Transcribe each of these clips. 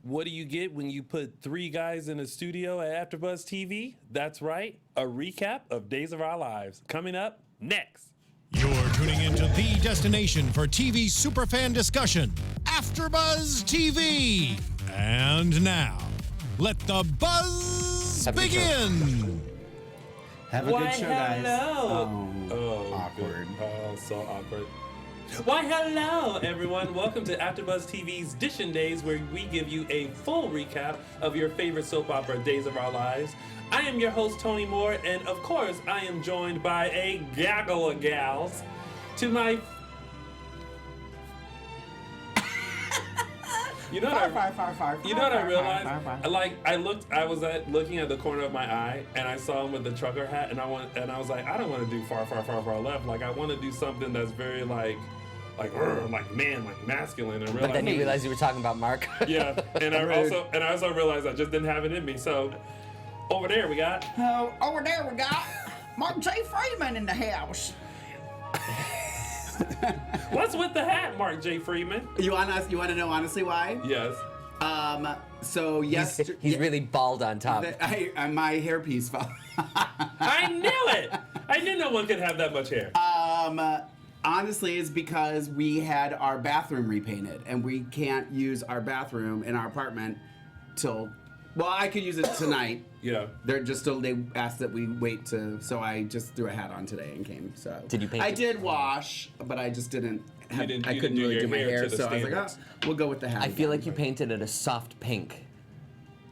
What do you get when you put three guys in a studio at AFTERBUZZ TV? That's right, a recap of Days of Our Lives. Coming up next. You're tuning into the destination for TV superfan discussion, AFTERBUZZ TV. And now, let the buzz begin. Have a good show, guys. Hello. Awkward. Oh, so awkward. Why, hello, everyone. Welcome to AFTERBUZZ TV's Dishin' Days, where we give you a full recap of your favorite soap opera, Days of Our Lives. I am your host, Tony Moore, and of course, I am joined by a gaggle of gals. To my... You know what I realized? I was looking at the corner of my eye, and I saw him with the trucker hat, and I was like, I don't want to do far, far, far, far left. Like, I want to do something that's very like masculine. And but then you realized you were talking about Mark. Yeah, and I also realized I just didn't have it in me. So over there we got Mark J Freeman in the house. What's with the hat, Mark J Freeman? You want to know honestly why? Yes. So yes, he's really bald on top. My hairpiece fell. I knew it. I knew no one could have that much hair. Honestly, it's because we had our bathroom repainted, and we can't use our bathroom in our apartment till. Well, I could use it tonight. Yeah. They asked that we wait so I just threw a hat on today and came. So did you paint I did wash, but I just didn't. I couldn't really do my hair, so I was like, we'll go with the hat. I feel like you painted it a soft pink.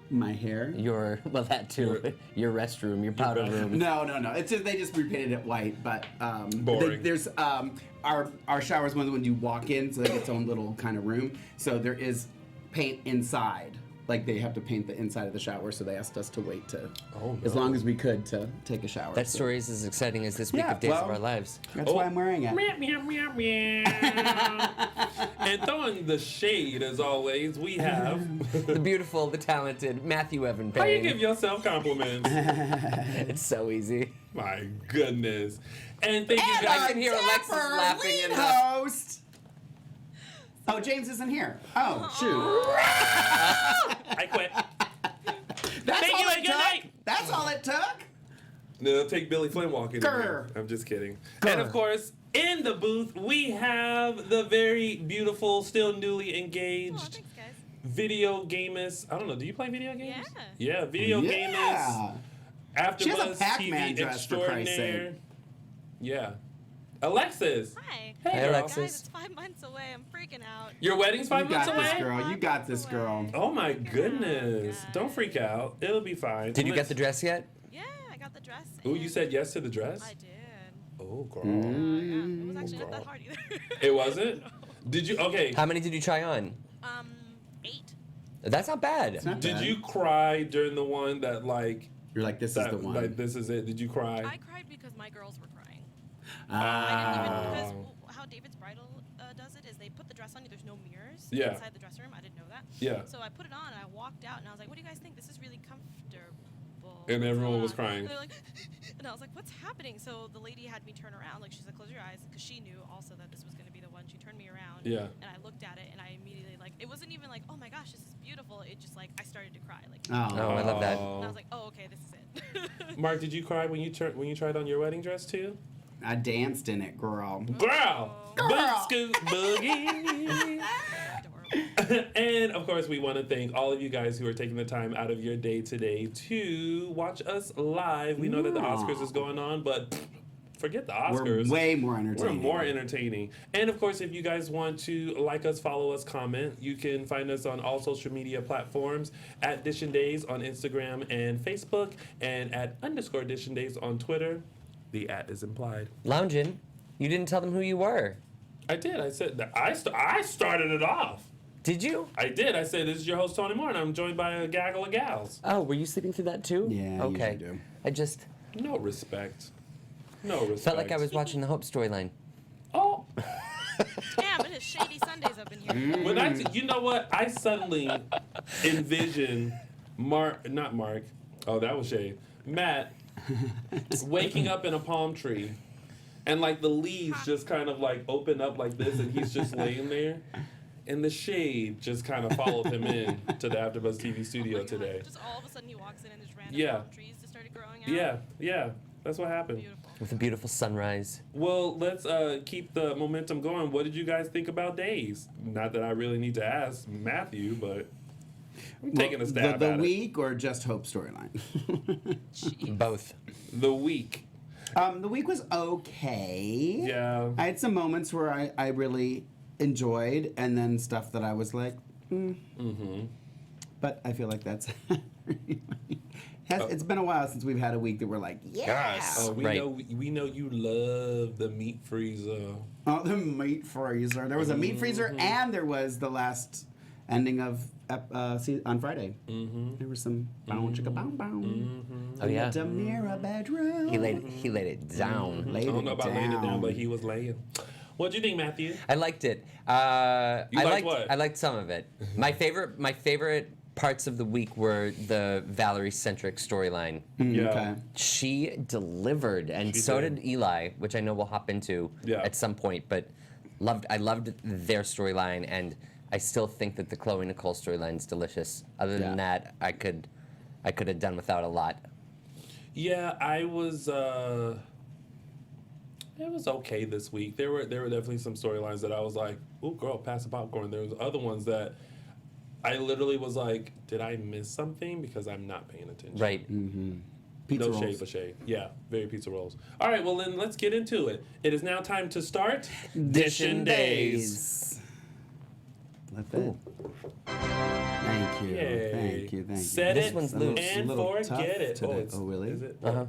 My hair? That too. Your restroom, your powder room. No. They just repainted it white, but boring. There's our shower's one when you walk in, so they get its own little kind of room. So there is paint inside. Like they have to paint the inside of the shower, so they asked us to wait as long as we could to take a shower. That story is as exciting as this week of Days of Our Lives. That's why I'm wearing it. Meow, meow, meow, meow. And throwing the shade, as always, we have... the beautiful, the talented Matthew Evan Paine. How you give yourself compliments? It's so easy. My goodness. And thank you guys. I can hear Alexis laughing in the host. Oh, James isn't here. Oh, shoot. I quit. Thank you and good night. That's all it took. No, take Billy Flynn walking. I'm just kidding. And of course, in the booth, we have the very beautiful, still newly engaged thanks, guys. video gamist. I don't know. Do you play video games? Yeah. Yeah, video gamist. AFTERBUZZ Pac-Man TV dress, for Christ's extraordinaire. sake. Yeah. Alexis. Hi. Hey, Alexis. Guys, it's 5 months away. I'm freaking out. Your wedding's 5 months away? You got this, girl. Oh my goodness. Don't freak out. It'll be fine. Did you get the dress yet? Yeah, I got the dress. Oh, you said yes to the dress? I did. Oh, girl. Yeah. It was actually not that hard either. It wasn't? No. Did you? Okay. How many did you try on? 8. That's not bad. It's not Did bad. you cry during the one that You're like, this is the one. Like, this is it. Did you cry? I cried because my girls were crying. I didn't even, because how David's Bridal does it is they put the dress on you. There's no mirrors inside the dressing room. I didn't know that. Yeah. So I put it on and I walked out and I was like, "What do you guys think? This is really comfortable." And everyone was crying. They're like, and I was like, "What's happening?" So the lady had me turn around. Like she's like, "Close your eyes," because she knew also that this was going to be the one. She turned me around. Yeah. And I looked at it and I immediately it wasn't even like, "Oh my gosh, this is beautiful." It just I started to cry. Oh, I love that. And I was like, "Oh, okay, this is it." Mark, did you cry when you tried on your wedding dress too? I danced in it, girl. Girl! Boot scoot boogie! And of course, we want to thank all of you guys who are taking the time out of your day today to watch us live. We know that the Oscars is going on, but forget the Oscars. We're way more entertaining. We're more entertaining. And of course, if you guys want to like us, follow us, comment, you can find us on all social media platforms at Dishin' Days on Instagram and Facebook, and at _Dishin' Days on Twitter. The @ is implied. Loungin', you didn't tell them who you were. I did. I said that I started it off. Did you? I did. I said, this is your host, Tony Moore, and I'm joined by a gaggle of gals. Oh, were you sleeping through that too? Yeah, okay. I usually do. I just No respect. No respect. felt like I was watching the Hope storyline. Oh. Damn, it is shady Sundays up in here. When you know what? I suddenly envision not Mark. Oh, that was shade. Matt waking up in a palm tree, and the leaves just kind of open up like this, and he's just laying there. and the shade just kind of followed him in to the AfterBuzz TV studio today. Just all of a sudden he walks in and there's random Yeah. palm trees just started growing out. Yeah, that's what happened. Beautiful. With a beautiful sunrise. Well, let's keep the momentum going. What did you guys think about Days? Not that I really need to ask Matthew, but I'm taking a stab the at week or just Hope storyline? Both. The week. The week was okay. Yeah. I had some moments where I really enjoyed, and then stuff that I was like, But I feel like that's. It's been a while since we've had a week that we're like, yes. Oh, we Right. know you love the meat freezer. Oh, the meat freezer. There was a meat freezer, and there was the last ending of on Friday. There was some bow chicka bow bow. Oh yeah. Demira bedroom. He laid it down. I don't know about laying it down, but he was laying. What do you think, Matthew? I liked it. You liked what? I liked some of it. My favorite parts of the week were the Valerie-centric storyline. Yeah. Okay. She delivered, and She so did. did Eli, which I know we'll hop into at some point. But I loved their storyline, and I still think that the Chloe Nicole storyline is delicious. Other than that, I could have done without a lot. Yeah, I was. It was okay this week. There were definitely some storylines that I was like, "Ooh, girl, pass the popcorn." There was other ones that I literally was like, "Did I miss something?" Because I'm not paying attention. Right. Pizza No rolls. shade, but shade. Yeah, very pizza rolls. All right, well then let's get into it. It is now time to start Dishin' Days. Let that. Thank you. Yay. Thank you. Thank you. Set This it one's A little- loose. and little forget tough it. today. Oh, really? Is it? Uh-huh.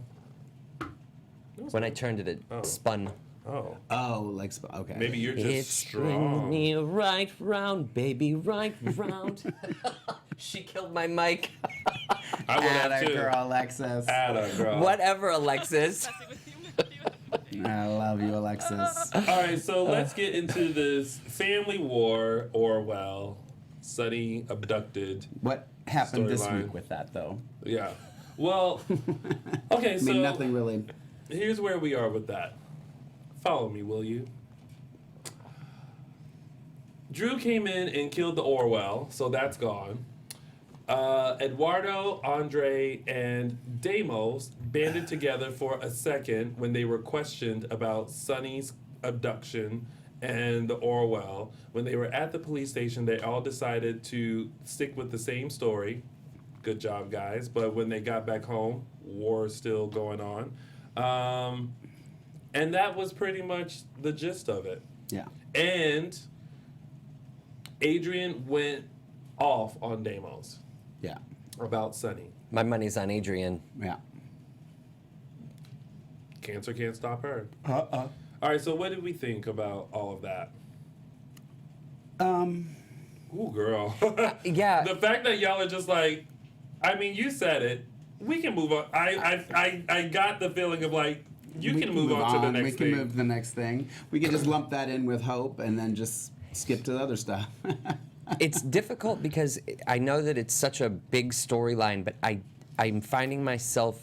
When I turned it, it spun. Oh, Oh, like okay. maybe you're just It's strong. me right round, baby, right round. She killed my mic. I would have Atta too. girl, Alexis. Atta girl. Whatever, Alexis. Messing with you, Matthew. I love you, Alexis. All right, so let's get into this family war. Orwell, Sonny abducted. What happened this Storyline. week with that, though? Yeah. Well, okay, I so mean, nothing really. here's where we are with that. Follow me, will you? Drew came in and killed the Orwell, so that's gone. Eduardo, Andre, and Deimos banded together for a second when they were questioned about Sonny's abduction and the Orwell. When they were at the police station, they all decided to stick with the same story. Good job, guys. But when they got back home, war is still going on. And that was pretty much the gist of it. Yeah. And Adrian went off on Deimos Yeah. about Sonny. My money's on Adrian. Yeah. Cancer can't stop her. All right, so what did we think about all of that? Ooh, girl. Yeah. The fact that y'all are just like, I mean, you said it. We can move on. I got the feeling of like, you We can move on to the next We thing. can move to the next thing. We can just lump that in with Hope and then just skip to the other stuff. It's difficult because I know that it's such a big storyline, but I'm finding myself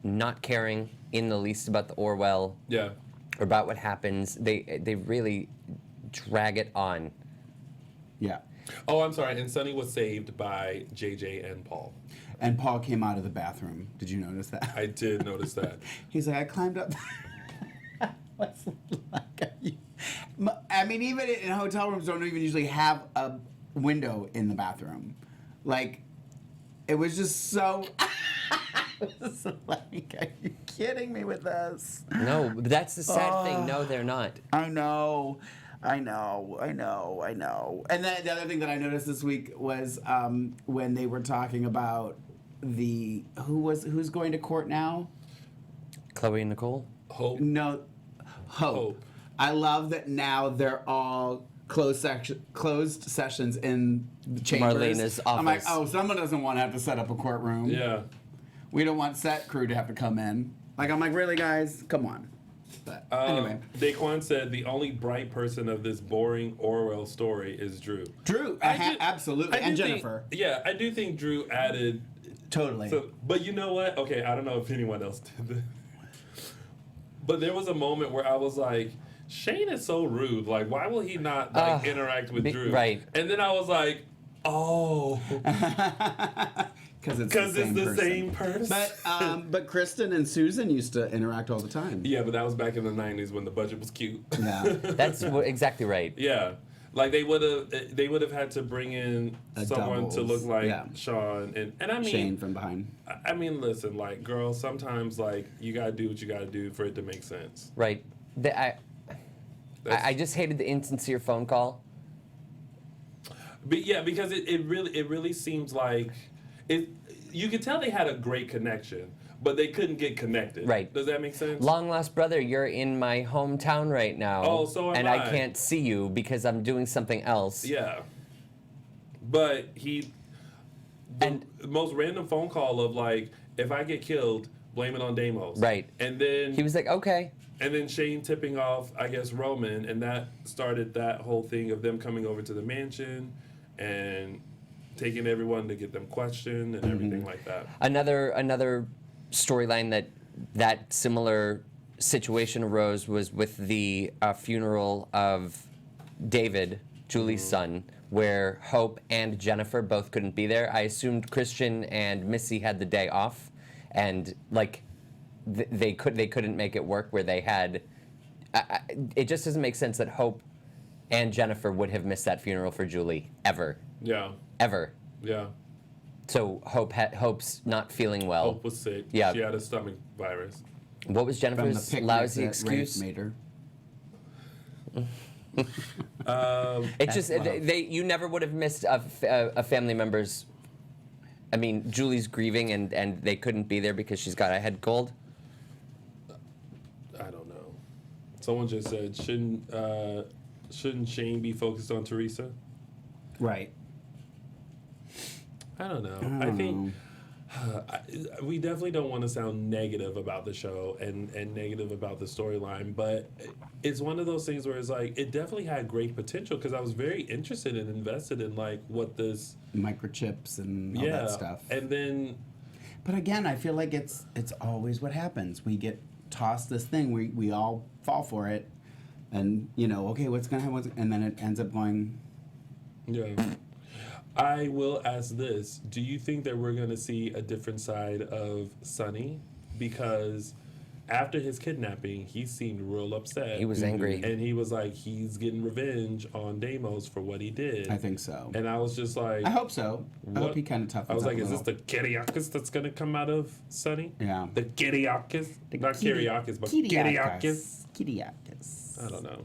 not caring in the least about the Orwell Yeah. or about what happens. They really drag it on. Yeah. Oh, I'm sorry. And Sonny was saved by JJ and Paul. And Paul came out of the bathroom. Did you notice that? I did notice that. He's like, I climbed up. What's like? I mean, even in hotel rooms, don't even usually have a window in the bathroom. Like, it was just so. It was like, are you kidding me with this? No, but that's the sad thing. No, they're not. I know. And then the other thing that I noticed this week was when they were talking about who's going to court now? Chloe and Nicole? Hope. No, Hope. I love that now they're all closed sessions in the chambers. Marlena's I'm like, office. oh, someone doesn't want to have to set up a courtroom. Yeah. We don't want set crew to have to come in. Like, I'm like, really, guys? Come on. But anyway. Daquan said the only bright person of this boring Orwell story is Drew. Drew, absolutely. And Jennifer. I do think Drew added. Totally. So, but you know what? Okay, I don't know if anyone else did this. But there was a moment where I was like, Shane is so rude. Like, why will he not like interact with Drew? Right. And then I was like, oh. Because it's the same person. But Kristen and Susan used to interact all the time. Yeah, but that was back in the 90s when the budget was cute. Yeah. That's exactly right. Yeah. Like they would have had to bring in someone to look like Sean and I mean Shane from behind. I mean, listen, like, girl, sometimes like you gotta do what you gotta do for it to make sense. Right. I just hated the insincere phone call. But yeah, because it really seems like it. You could tell they had a great connection, but they couldn't get connected. Right. Does that make sense? Long lost brother, you're in my hometown right now. Oh, so am and I. I can't see you because I'm doing something else. Yeah. But the most random phone call of like, if I get killed, blame it on Deimos. Right. And then he was like, okay. And then Shane tipping off, I guess, Roman, and that started that whole thing of them coming over to the mansion and taking everyone to get them questioned and everything like that. Another storyline that similar situation arose was with the funeral of David, Julie's son, where Hope and Jennifer both couldn't be there. I assumed Christian and Missy had the day off, and like they couldn't make it work where they had. It just doesn't make sense that Hope and Jennifer would have missed that funeral for Julie ever. Yeah. Ever. Yeah. So Hope's not feeling well. Hope was sick. Yeah. She had a stomach virus. What was Jennifer's lousy excuse? Made her. It's just you never would have missed a family member's. I mean, Julie's grieving and they couldn't be there because she's got a head cold. I don't know. Someone just said, shouldn't Shane be focused on Teresa? Right. I don't know. I think we definitely don't want to sound negative about the show and negative about the storyline, but it's one of those things where it's like it definitely had great potential because I was very interested and invested in like what this microchips and all that stuff. And then, but again, I feel like it's always what happens. We get tossed this thing, we all fall for it, and okay, what's gonna happen? And then it ends up going. Yeah. I will ask this. Do you think that we're going to see a different side of Sonny? Because after his kidnapping, he seemed real upset. He was angry. And he was like, he's getting revenge on Deimos for what he did. I think so. And I was just like... I hope so. I hope he kind of toughens up. I was like, is this the Kyriakis that's going to come out of Sonny? Yeah. The Kyriakis? Not Kyriakis, but Kyriakis. Kyriakis. I don't know.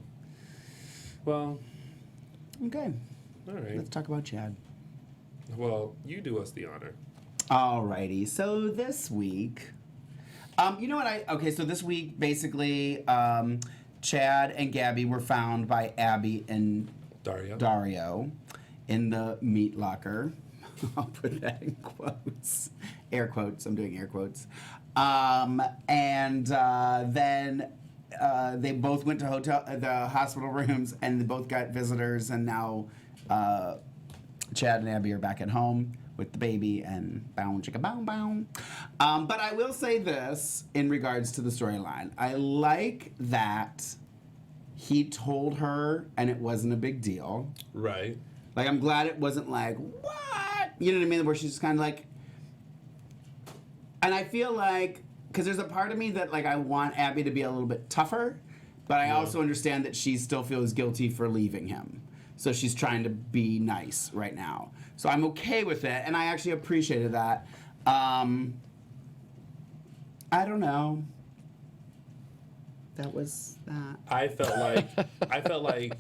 Well... Okay. All right. Let's talk about Chad. Well, you do us the honor. Alrighty. So this week, you know what so this week, basically, Chad and Gabby were found by Abby and Dario in the meat locker. I'll put that in quotes. Air quotes. I'm doing air quotes. Then they both went to the hospital rooms, and they both got visitors, and now Chad and Abby are back at home with the baby and bow chicka bow bow. But I will say this in regards to the storyline. I like that he told her and it wasn't a big deal. Right. Like, I'm glad it wasn't like, what? You know what I mean? Where she's just kind of like... And I feel like... Because there's a part of me that, like, I want Abby to be a little bit tougher, but I also understand that she still feels guilty for leaving him. So she's trying to be nice right now. So I'm okay with it, and I actually appreciated that. I don't know. That was that. I felt like...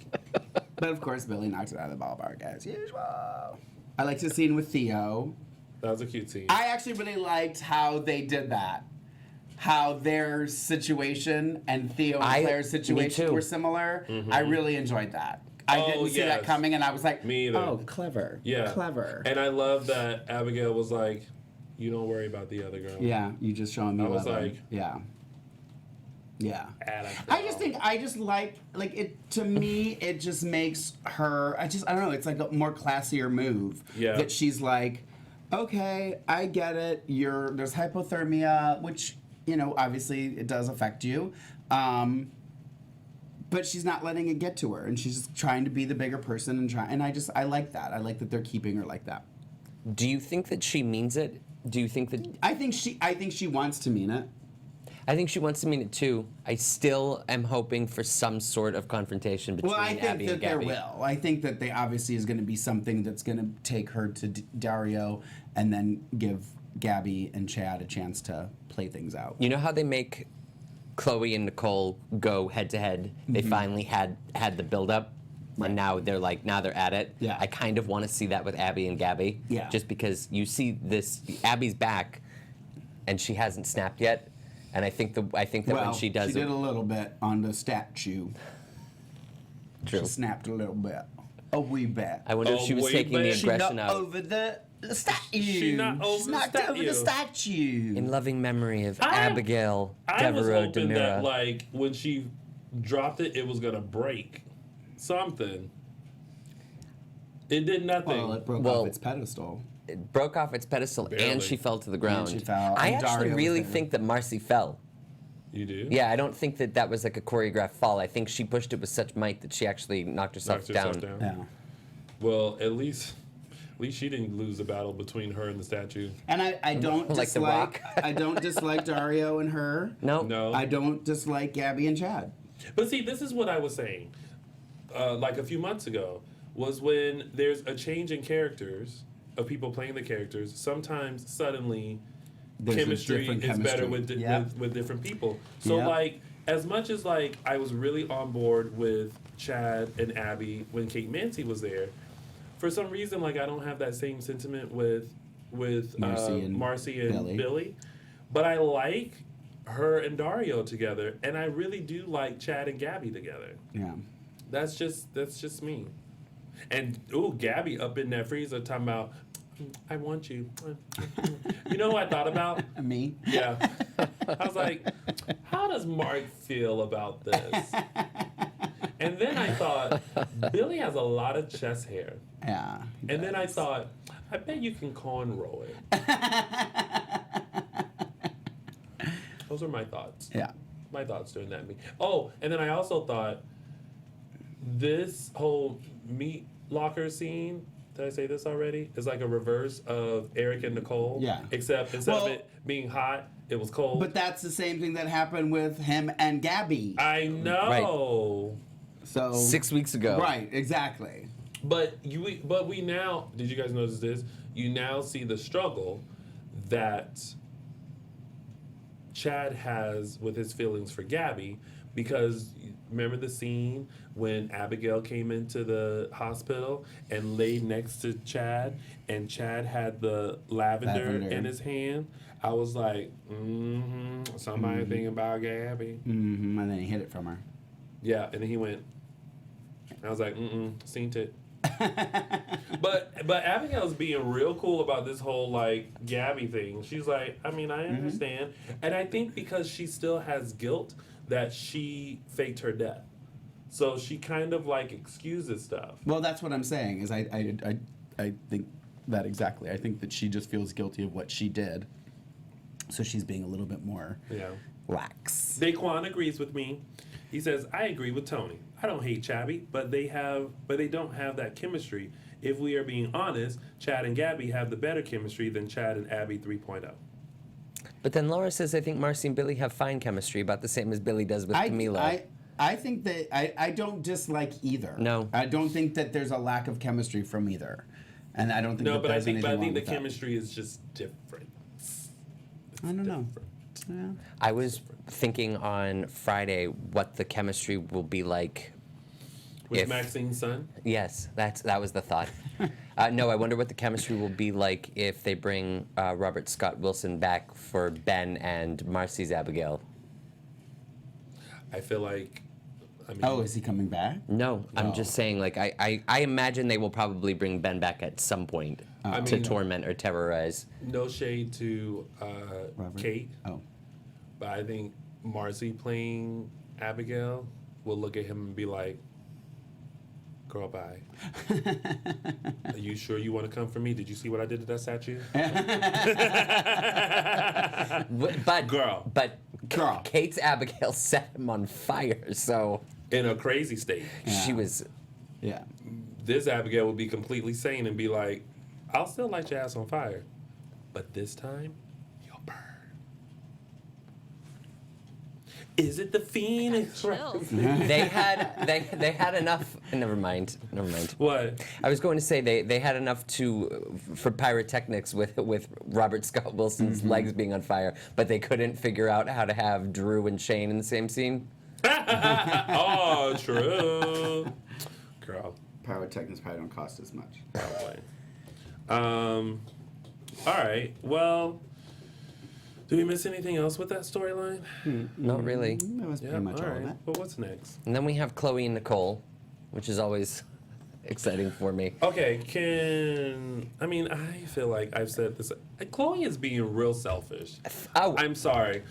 But of course, Billy knocks it out of the ballpark as usual. I liked the scene with Theo. That was a cute scene. I actually really liked how they did that. How their situation and Theo and Claire's situation were similar. Mm-hmm. I really enjoyed that. I didn't see that coming, and I was like, me either. Oh, clever. Yeah. Clever. And I love that Abigail was like, you don't worry about the other girl. Yeah, you just showing me love. I was like... Yeah. Yeah. Abigail. I just like it, to me, it just makes her, I don't know, it's like a more classier move. Yeah. That she's like, okay, I get it, there's hypothermia, which, obviously it does affect you. but she's not letting it get to her, and she's just trying to be the bigger person and I like that. I like that they're keeping her like that. Do you think that she means it? Do you think that... I think she wants to mean it. I think she wants to mean it too. I still am hoping for some sort of confrontation between Abby and Gabby. Well, I think that there will. I think that they obviously is going to be something that's going to take her to Dario and then give Gabby and Chad a chance to play things out. You know how they make Chloe and Nicole go head to head? They finally had the build up. Right. And now they're at it. Yeah. I kind of want to see that with Abby and Gabby. Yeah. Just because you see this, Abby's back, and she hasn't snapped yet. And I think that when she does, she did a little bit on the statue. True. She snapped a little bit, a wee bit. I wonder if she was taking the aggression out. Over the statue. She knocked over the statue. In loving memory of Abigail I was Devereaux hoping Demira. that like when she dropped it, it was gonna break something. It did nothing. Well, it broke off its pedestal. It broke off its pedestal, Barely. and she fell to the ground. And she fell, I and actually Dario was really there. think that Marcy fell. You do? Yeah, I don't think that was like a choreographed fall. I think she pushed it with such might that she actually knocked herself down. Yeah. Well, at least she didn't lose the battle between her and the statue. And I don't Like The Rock. I don't dislike Dario and her. No. I don't dislike Gabby and Chad. But see, this is what I was saying, like a few months ago, was when there's a change in characters of people playing the characters. Sometimes suddenly, There's chemistry is better chemistry. with different people. So like, as much as like I was really on board with Chad and Abby when Kate Mansi was there, for some reason like I don't have that same sentiment with Marcy and Billy. But I like her and Dario together, and I really do like Chad and Gabby together. Yeah. That's just me. And Gabby up in that freezer talking about, I want you. You know who I thought about? Me? Yeah. I was like, how does Mark feel about this? And then I thought, Billy has a lot of chest hair. Yeah. And then I thought, I bet you can cornrow it. Those are my thoughts. Yeah. My thoughts during that meeting. Oh, and then I also thought this whole meat locker scene, did I say this already? Is like a reverse of Eric and Nicole. Yeah. Except instead of it being hot, it was cold. But that's the same thing that happened with him and Gabby. I know. So 6 weeks ago. Right, exactly. But we now, did you guys notice this? You now see the struggle that Chad has with his feelings for Gabby, because remember the scene when Abigail came into the hospital and laid next to Chad, and Chad had the lavender in his hand? I was like, somebody thinking about Gabby. Mm-hmm. And then he hid it from her. Yeah, and then he went. I was like, seen it. but Abigail's being real cool about this whole like Gabby thing. She's like, I mean, I understand, and I think because she still has guilt that she faked her death, so she kind of like excuses stuff. Well, that's what I'm saying. Is I think that exactly. I think that she just feels guilty of what she did, so she's being a little bit more lax. Daquan agrees with me. He says, I agree with Tony. I don't hate Chabby, but they don't have that chemistry. If we are being honest, Chad and Gabby have the better chemistry than Chad and Abby 3.0. But then Laura says, I think Marcy and Billy have fine chemistry, about the same as Billy does with Camilo. I think that I don't dislike either. No. I don't think that there's a lack of chemistry from either. And I don't think No, but I think the that. chemistry is just different. I don't know. Yeah. I was thinking on Friday what the chemistry will be like. With Maxine's son? Yes, that was the thought. No, I wonder what the chemistry will be like if they bring Robert Scott Wilson back for Ben and Marcy's Abigail. I feel like... is he coming back? No, I'm just saying, like, I imagine they will probably bring Ben back at some point to torment or terrorize. No shade to Kate. Oh. But I think Marcy playing Abigail will look at him and be like, girl, bye. Are you sure you want to come for me? Did you see what I did to that statue? But Kate's Abigail set him on fire, so... in a crazy state. Yeah. She was. Yeah. This Abigail would be completely sane and be like, I'll still light your ass on fire, but this time, you'll burn. Is it the Fiend? They had enough. Never mind. What? I was going to say they had enough for pyrotechnics with Robert Scott Wilson's legs being on fire, but they couldn't figure out how to have Drew and Shane in the same scene. Oh, true. Girl. Pyrotechnics probably don't cost as much. Probably. All right. Well, do we miss anything else with that storyline? Not really. That was pretty much all of it. Well, what's next? And then we have Chloe and Nicole, which is always exciting for me. Okay, I feel like I've said this. Chloe is being real selfish. Oh. I'm sorry.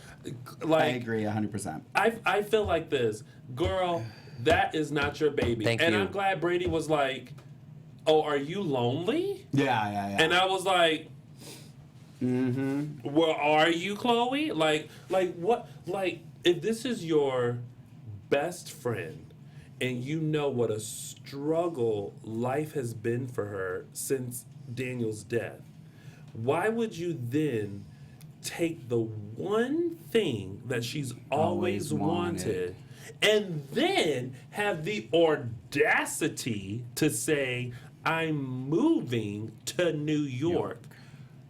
I agree 100%. I feel like this. Girl, that is not your baby. Thank and you. I'm glad Brady was like, oh, are you lonely? Yeah. And I was like, well, are you, Chloe? Like what? Like, if this is your best friend and you know what a struggle life has been for her since Daniel's death, why would you then take the one thing that she's always wanted and then have the audacity to say, I'm moving to New York?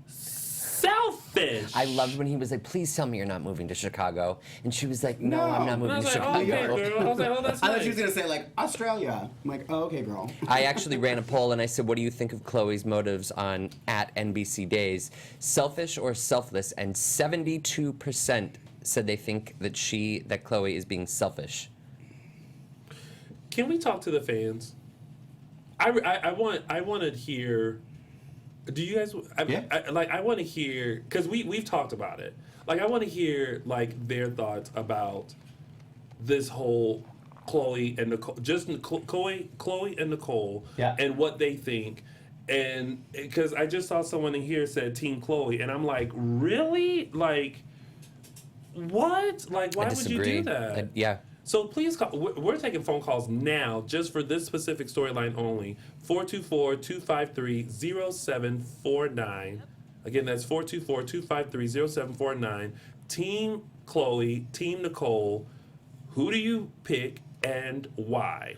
Selfish. I loved when he was like, please tell me you're not moving to Chicago. And she was like, no, I'm not And I moving was to like, Chicago. okay, girl. I was like, oh, that's I nice. thought she was going to say, like, Australia. I'm like, oh, okay, girl. I actually ran a poll and I said, what do you think of Chloe's motives on @NBC Days? Selfish or selfless? And 72% said they think that Chloe is being selfish. Can we talk to the fans? I want to hear. Do you guys? I want to hear, because we've talked about it. Like, I want to hear like their thoughts about this whole Chloe and Nicole, just Chloe and Nicole, and what they think. And because I just saw someone in here said Team Chloe, and I'm like, really? Like, what? Like, why would you do that? Yeah. So please call. We're taking phone calls now just for this specific storyline only. 424-253-0749. Again, that's 424-253-0749. Team Chloe, Team Nicole. Who do you pick and why?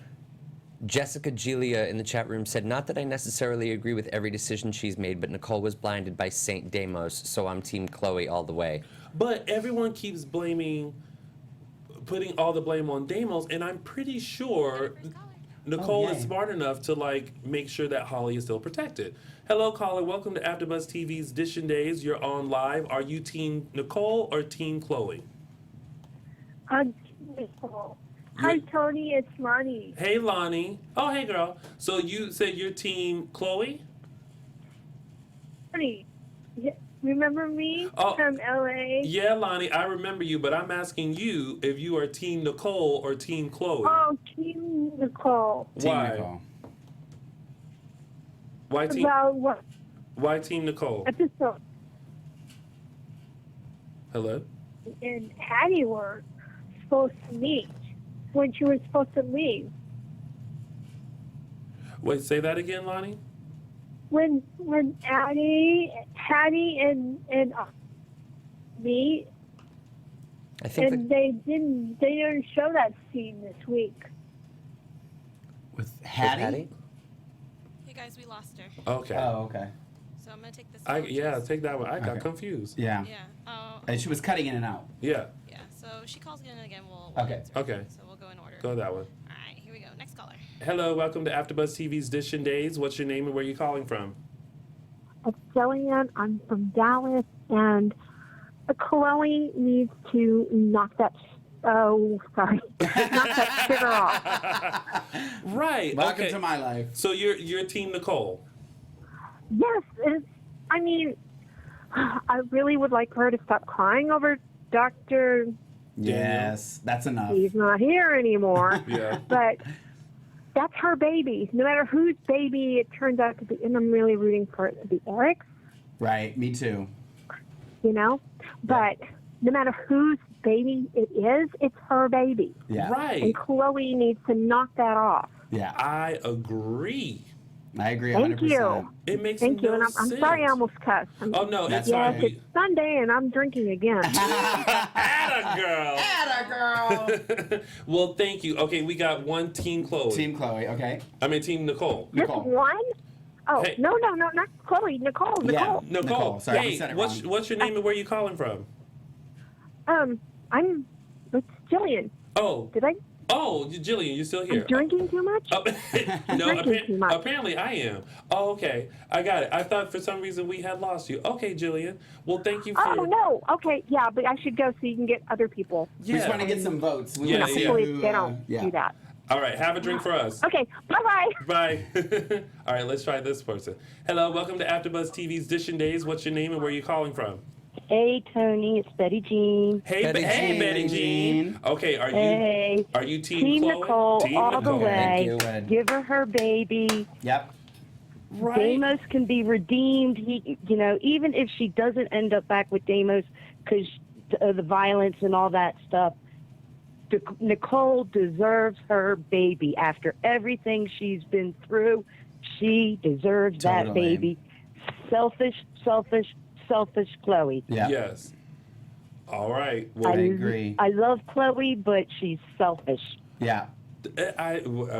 Jessica Gilia in the chat room said, not that I necessarily agree with every decision she's made, but Nicole was blinded by Saint Deimos, so I'm Team Chloe all the way. But everyone keeps putting all the blame on Deimos, and I'm pretty sure Nicole is smart enough to like make sure that Holly is still protected. Hello, caller. Welcome to AfterBuzz TV's Dishin' Days. You're on live. Are you Team Nicole or Team Chloe? I'm Nicole. Hi, Tony. It's Lonnie. Hey, Lonnie. Oh, hey, girl. So you said you're Team Chloe? Tony, remember me from LA? Yeah, Lonnie, I remember you, but I'm asking you if you are Team Nicole or Team Chloe. Oh, Team Nicole. Why? Nicole. Why Team? About what Why Team Nicole? episode? Hello? And Hattie were supposed to meet when she was supposed to leave. Wait, say that again, Lonnie? When Hattie and me, I think and they didn't show that scene this week. With Hattie? Hey guys, we lost her. Okay. Oh, okay. So I'm gonna take this. Take that one. I got Okay. confused. Yeah. Yeah. And she was cutting in and out. Yeah. Yeah. So she calls again and again. We'll Okay. answer. Okay. So we'll go in order. Go that one. All right. Here we go. Next caller. Hello, welcome to AfterBuzz TV's Dishin' Days. What's your name and where are you calling from? It's Jillian. I'm from Dallas, and Chloe needs to knock that. Knock that sugar off. Right. Welcome okay. to my life. So you're Team Nicole. Yes, I mean, I really would like her to stop crying over Dr. Yes, that's enough. He's not here anymore. Yeah. But that's her baby. No matter whose baby it turns out to be, and I'm really rooting for it to be Eric's, Right, me too. you know? But no matter whose baby it is, it's her baby. Yeah. Right. And Chloe needs to knock that off. Yeah. I agree. I agree 100%. Thank you. It makes Thank you. no And I'm sense. sorry I almost cussed. Oh, no, it's That's all Yes, right. it's Sunday and I'm drinking again. Atta girl. Atta girl. Well, thank you. Okay, we got one Team Chloe. Team Chloe, okay. I mean, Team Nicole. Just Nicole. one? Oh, Hey. no, not Chloe. Nicole. Yeah. Nicole. Nicole. Sorry, I Hey, said it what's wrong. your name and where you calling from? It's Jillian. Oh. Did I? Oh, Jillian, you still here? I'm drinking too much? Oh, no, drinking too much. apparently I am. Oh, okay. I got it. I thought for some reason we had lost you. Okay, Jillian. Well, thank you for... Oh, no. Okay, yeah, but I should go so you can get other people. We just want to get some votes. We Yeah, want to see Hopefully who, they don't yeah. do that. All right, have a drink for us. Okay, bye-bye. Bye. All right, let's try this person. Hello, welcome to AfterBuzz TV's Dishing Days. What's your name and where are you calling from? Hey, Tony, it's Betty Jean. Hey, Betty Jean. Betty Jean. Okay, are Hey. you Team Team Chloe? Nicole Team all the Nicole. way. Thank you, Ed. Give her her baby. Yep. Right. Deimos can be redeemed. He, even if she doesn't end up back with Deimos because the violence and all that stuff, Nicole deserves her baby. After everything she's been through, she deserves that Totally. baby. Selfish Chloe. Yeah. Yes. All right. Well, I agree. I love Chloe, but she's selfish. Yeah.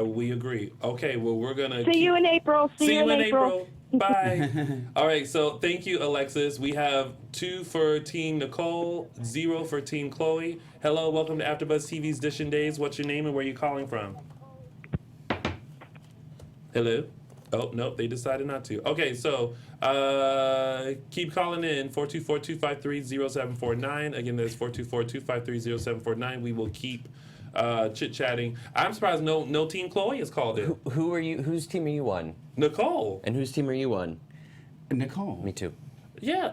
we agree. Okay, well, we're going to... See you in April. See you in April. Bye. All right, so thank you, Alexis. We have 2 for Team Nicole, 0 for Team Chloe. Hello, welcome to AfterBuzz TV's Dishing Days. What's your name and where are you calling from? Hello? Oh, nope, they decided not to. Okay, so keep calling in, 424-253-0749. Again, that's 424-253-0749. We will keep chit-chatting. I'm surprised no Team Chloe is called in. Who are you? Whose team are you on? Nicole. And whose team are you on? Nicole. Me too. Yeah,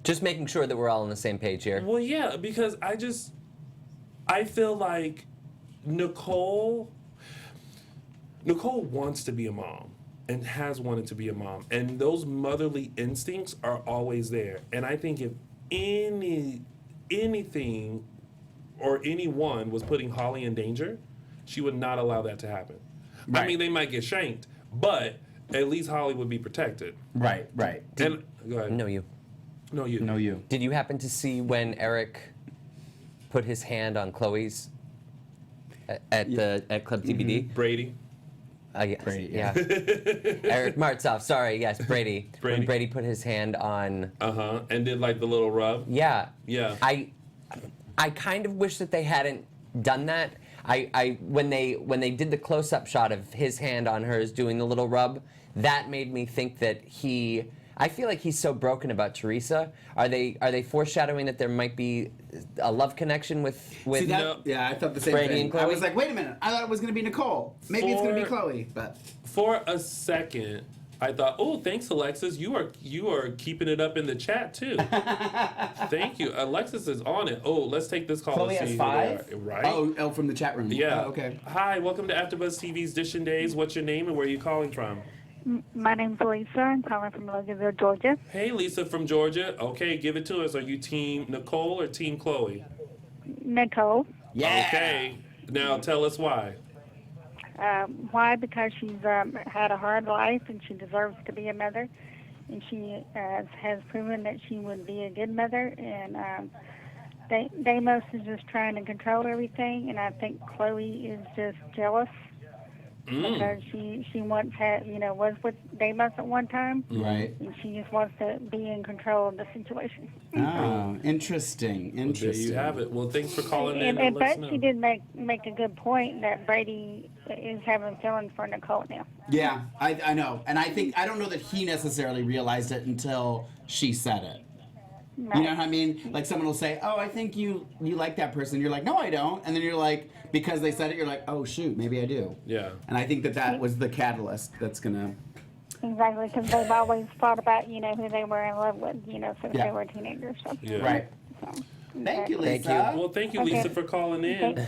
Just making sure that we're all on the same page here. well, yeah, because I feel like Nicole wants to be a mom and has wanted to be a mom. And those motherly instincts are always there. And I think if anything or anyone was putting Holly in danger, she would not allow that to happen. Right. I mean, they might get shanked, but at least Holly would be protected. Right. And go ahead. No, you. No, you. No, you. Did you happen to see when Eric put his hand on Chloe's at Club TBD? Brady. Yes, Brady, yeah. Eric Martzoff, sorry, yes, Brady. Brady. When Brady put his hand on. And did like the little rub. Yeah. Yeah. I kind of wish that they hadn't done that. When they did the close-up shot of his hand on hers doing the little rub, that made me think that I feel like he's so broken about Teresa. Are they foreshadowing that there might be a love connection with See that? Yeah, I thought the same Brady thing. and Chloe? I was like, wait a minute. I thought it was going to be Nicole. Maybe it's going to be Chloe, but For a second, I thought, oh, thanks, Alexis. You are keeping it up in the chat too. Thank you, Alexis is on it. Oh, let's take this call. Chloe and has see 5. who they are. Right? Oh, from the chat room. Yeah. Oh, okay. Hi, welcome to AfterBuzz TV's Dishing Days. What's your name and where are you calling from? My name's Lisa. I'm calling from Loganville, Georgia. Hey, Lisa from Georgia. Okay, give it to us. Are you Team Nicole or Team Chloe? Nicole. Yeah. Okay. Now tell us why. Why? Because she's had a hard life and she deserves to be a mother. And she has proven that she would be a good mother. And Deimos is just trying to control everything. And I think Chloe is just jealous. Because she once had, was with Deimos at one time. Right. And she just wants to be in control of the situation. Oh, interesting. There you have it. Well, thanks for calling in. And let us but know. she did make a good point that Brady is having feelings for Nicole now. Yeah, I know. And I don't know that he necessarily realized it until she said it. Right. You know what I mean? Like someone will say, oh, I think you like that person. You're like, no, I don't. And then you're like, because they said it, you're like, oh, shoot, maybe I do. Yeah. And I think that was the catalyst that's going to... Exactly, because they've always thought about, who they were in love with, since Yeah. they were teenagers. So. Yeah. Right. So, Thank you, Thank Lisa. Well, thank you, Okay. Lisa, for calling in.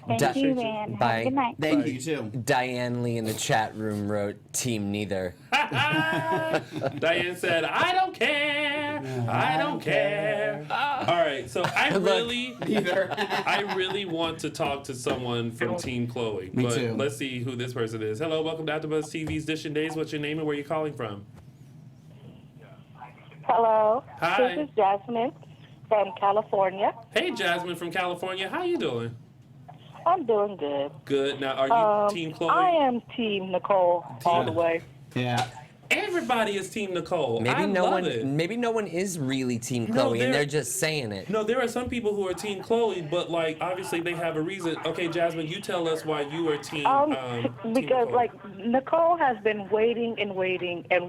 Thank you, and have Bye. a good night. Thank you, too. Diane Lee in the chat room wrote Team Neither. Diane said, I don't care. I don't care. All All right, so I really want to talk to someone from Team Chloe. Me but too. Let's see who this person is. Hello, welcome to AfterBuzz TV's Dishing Days. What's your name and where are you calling from? Hello. Hi. This is Jasmine from California. Hey, Jasmine from California. How you doing? I'm doing good. Good. Now, are you Team Chloe? I am Team Nicole all the way. Yeah. Everybody is Team Nicole. Maybe I no love one. it. Maybe no one is really Team No, Chloe, and they're just saying it. No, there are some people who are Team Chloe, but like obviously they have a reason. Okay, Jasmine, you tell us why you are Team. Team Because Nicole. like Nicole has been waiting and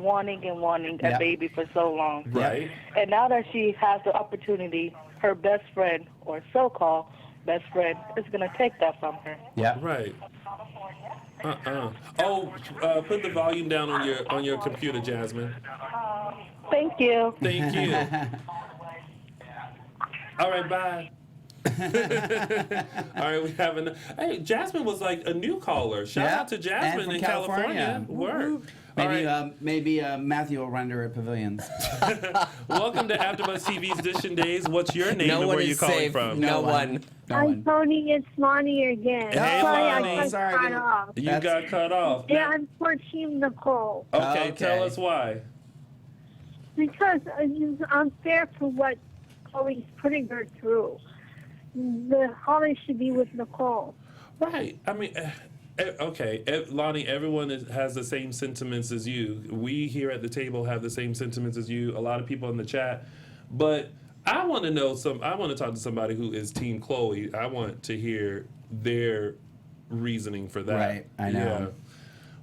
wanting a baby for so long. Right. And now that she has the opportunity, her best friend or so-called best friend is gonna take that from her. Yeah. Right. Oh, put the volume down on your computer, Jasmine. Thank you. Thank you. All right, bye. All right, we have Hey, Jasmine was like a new caller. Shout out to Jasmine from in California. Word. Maybe Matthew will render at Pavilions. Welcome to AfterBuzz TV's Dishing Days. What's your name and where are you calling from? No one. I'm Tony. It's Lonnie again. Hey, Sorry, Lonnie. I got cut off. You got cut off. Yeah, I'm for Team Nicole. Okay, tell us why. Because it's unfair for what Chloe's putting her through. The Holly should be with Nicole. Right. I mean, okay, Lonnie, everyone has the same sentiments as you. We here at the table have the same sentiments as you. A lot of people in the chat. But I want to know I want to talk to somebody who is Team Chloe. I want to hear their reasoning for that. Right, I know. Yeah.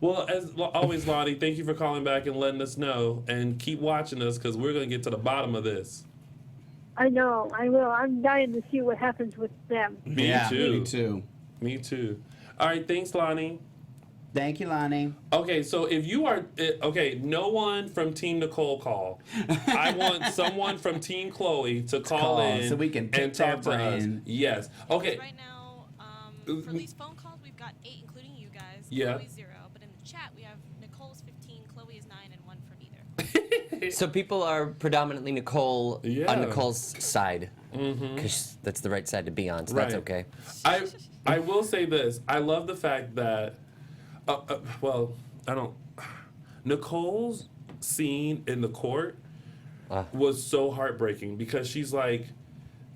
Well, as always, Lonnie, thank you for calling back and letting us know. And keep watching us because we're going to get to the bottom of this. I know, I will. I'm dying to see what happens with them. Me too. Me too. Me too. All right, thanks, Lonnie. Thank you, Lonnie. Okay, so if you are no one from Team Nicole call. I want someone from Team Chloe to call in so we can pick and talk to their us. brain. Yes. Okay. Right now, for these phone calls, we've got 8, including you guys. Yeah. Chloe's 0. But in the chat, we have Nicole's 15, Chloe is 9, and 1 from either. So people are predominantly Nicole on Nicole's side, because that's the right side to be on. So that's okay. I will say this. I love the fact that, Nicole's scene in the court was so heartbreaking because she's like,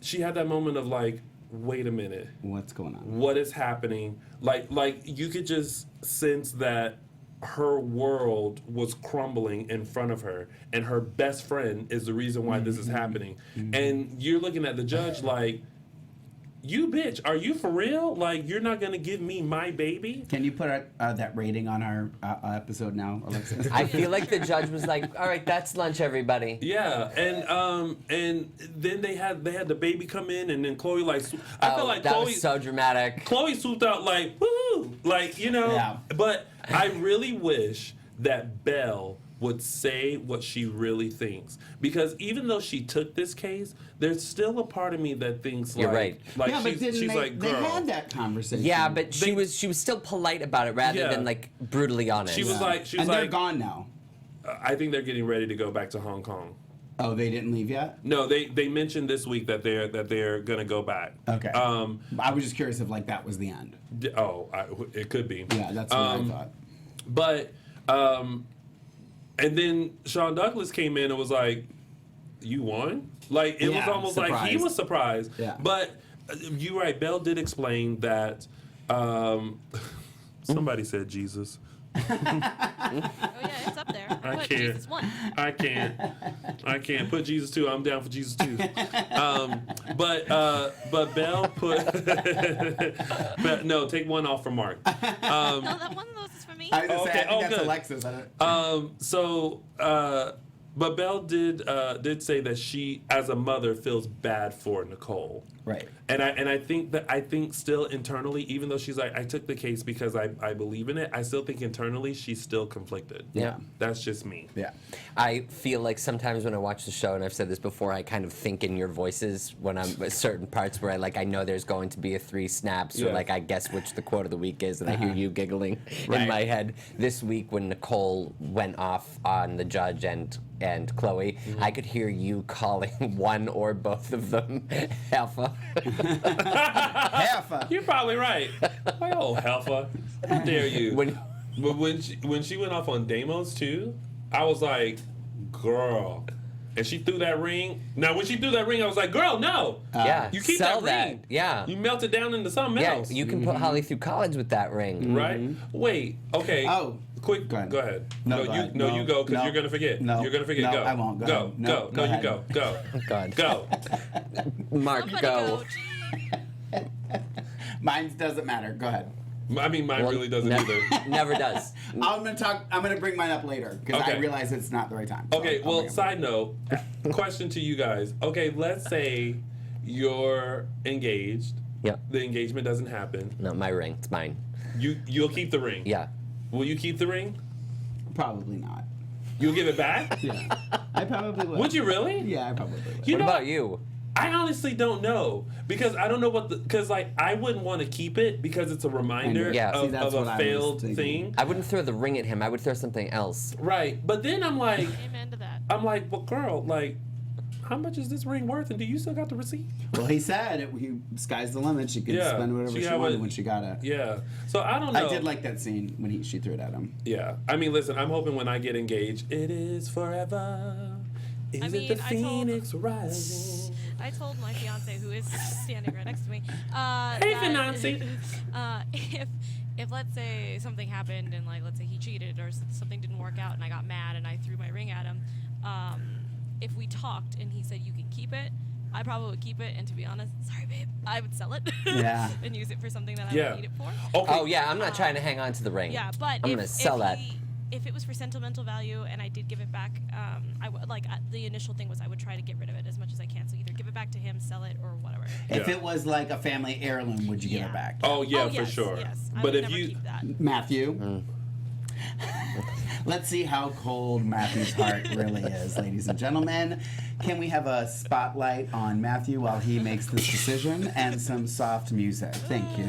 she had that moment of like, wait a minute. What's going on? What is happening? Like you could just sense that her world was crumbling in front of her, and her best friend is the reason why this is happening. And you're looking at the judge like, you bitch, are you for real? Like, you're not gonna give me my baby? Can you put that rating on our episode now, Alexis? I feel like the judge was like, all right, that's lunch, everybody. Yeah, and then they had the baby come in, and then Chloe I feel like that Chloe was so dramatic. Chloe swooped out like, woo, like, you know. Yeah. But I really wish that Belle would say what she really thinks, because even though she took this case, there's still a part of me that thinks You're right. Like yeah, but she's like, girl. they had that conversation. Yeah, but she was still polite about it rather than like brutally honest. She was like, and they're gone now. I think they're getting ready to go back to Hong Kong. Oh, they didn't leave yet? No, they mentioned this week that they're gonna go back. Okay. I was just curious if like that was the end. It could be. Yeah, that's what I thought. But and then Sean Douglas came in and was like, "You won." Like it was almost surprised. like he was surprised. Yeah. But you're right. Belle did explain that. Somebody said Jesus. Oh yeah, it's up there. I Put can't. Jesus 1. I can't put Jesus 2. I'm down for Jesus 2. But Belle put. But no, take 1 off for Mark. No, that one of those is for me. I was gonna say, I think that's good. Alexis. But Belle did say that she, as a mother, feels bad for Nicole. Right. And I think still internally, even though she's like, I took the case because I believe in it, I still think internally she's still conflicted. Yeah. That's just me. Yeah. I feel like sometimes when I watch the show, and I've said this before, I kind of think in your voices when I'm at certain parts where I know there's going to be a 3 snaps, or I guess which the quote of the week is, and I hear you giggling in my head. This week when Nicole went off on the judge and Chloe, I could hear you calling one or both of them Alpha. Alpha. You're probably right. Like, oh, Alpha. How dare you? When she went off on Deimos too, I was like, girl. And she threw that ring. Now, when she threw that ring, I was like, girl, no. Yeah. You keep Sell that ring. Yeah. You melt it down into something else. Yeah, you can put Holly through college with that ring. Right? Wait. Okay. Oh. Quick. Go ahead. No, you go, because you're going to forget. No. You're going to forget. No, Go. I won't. Go. No, No, you ahead. go. Go. God. Go. Mark, Somebody go. Mine doesn't matter. Go ahead. I mean, mine really doesn't either. Never does. I'm gonna bring mine up later because I Okay. realize it's not the right time. So Okay, I'll well, bring it side note, question to you guys. Okay, let's say you're engaged. Yep. The engagement doesn't happen. No, my ring. It's mine. You'll keep the ring. Yeah. Will you keep the ring? Probably not. You'll give it back? Yeah. I probably would. Would you really? Yeah, I probably would. You What know, about you? I honestly don't know because I don't know because I wouldn't want to keep it because it's a reminder Yeah. See, that's of what a I was failed thinking. thing. I wouldn't throw the ring at him. I would throw something else. Right, but then I'm like, Amen to that. well, girl, like, how much is this ring worth, and do you still got the receipt? Well, he said sky's the limit. She could Yeah, spend whatever she she had wanted what- when she got it. Yeah. So I don't know. I did like that scene when she threw it at him. Yeah. I mean, listen, I'm hoping when I get engaged, it is forever. Is I mean, it the I told- phoenix rising? I told my fiance, who is standing right next to me, Hey, fiancé. If let's say something happened and let's say he cheated or something didn't work out and I got mad and I threw my ring at him, if we talked and he said you can keep it, I probably would keep it, and to be honest, sorry babe, I would sell it Yeah. and use it for something that I Yeah. would need it for. Okay. Oh, yeah, I'm not trying to hang on to the ring. Yeah, but I'm going to sell that. If it was for sentimental value and I did give it back, I would the initial thing was I would try to get rid of it as much as I can. So either give it back to him, sell it, or whatever. If Yeah. it was like a family heirloom, would you give it back? Oh, yeah, for yes, sure. Yes, I But would if never you. keep that. Matthew. Let's see how cold Matthew's heart really is, ladies and gentlemen. Can we have a spotlight on Matthew while he makes this decision and some soft music? Thank you.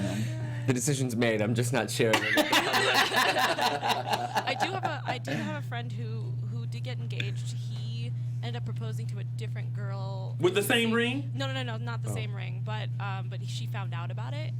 The decision's made. I'm just not sharing it. I do have a friend who did get engaged. He ended up proposing to a different girl With the same ring? No, not the same ring. But she found out about it.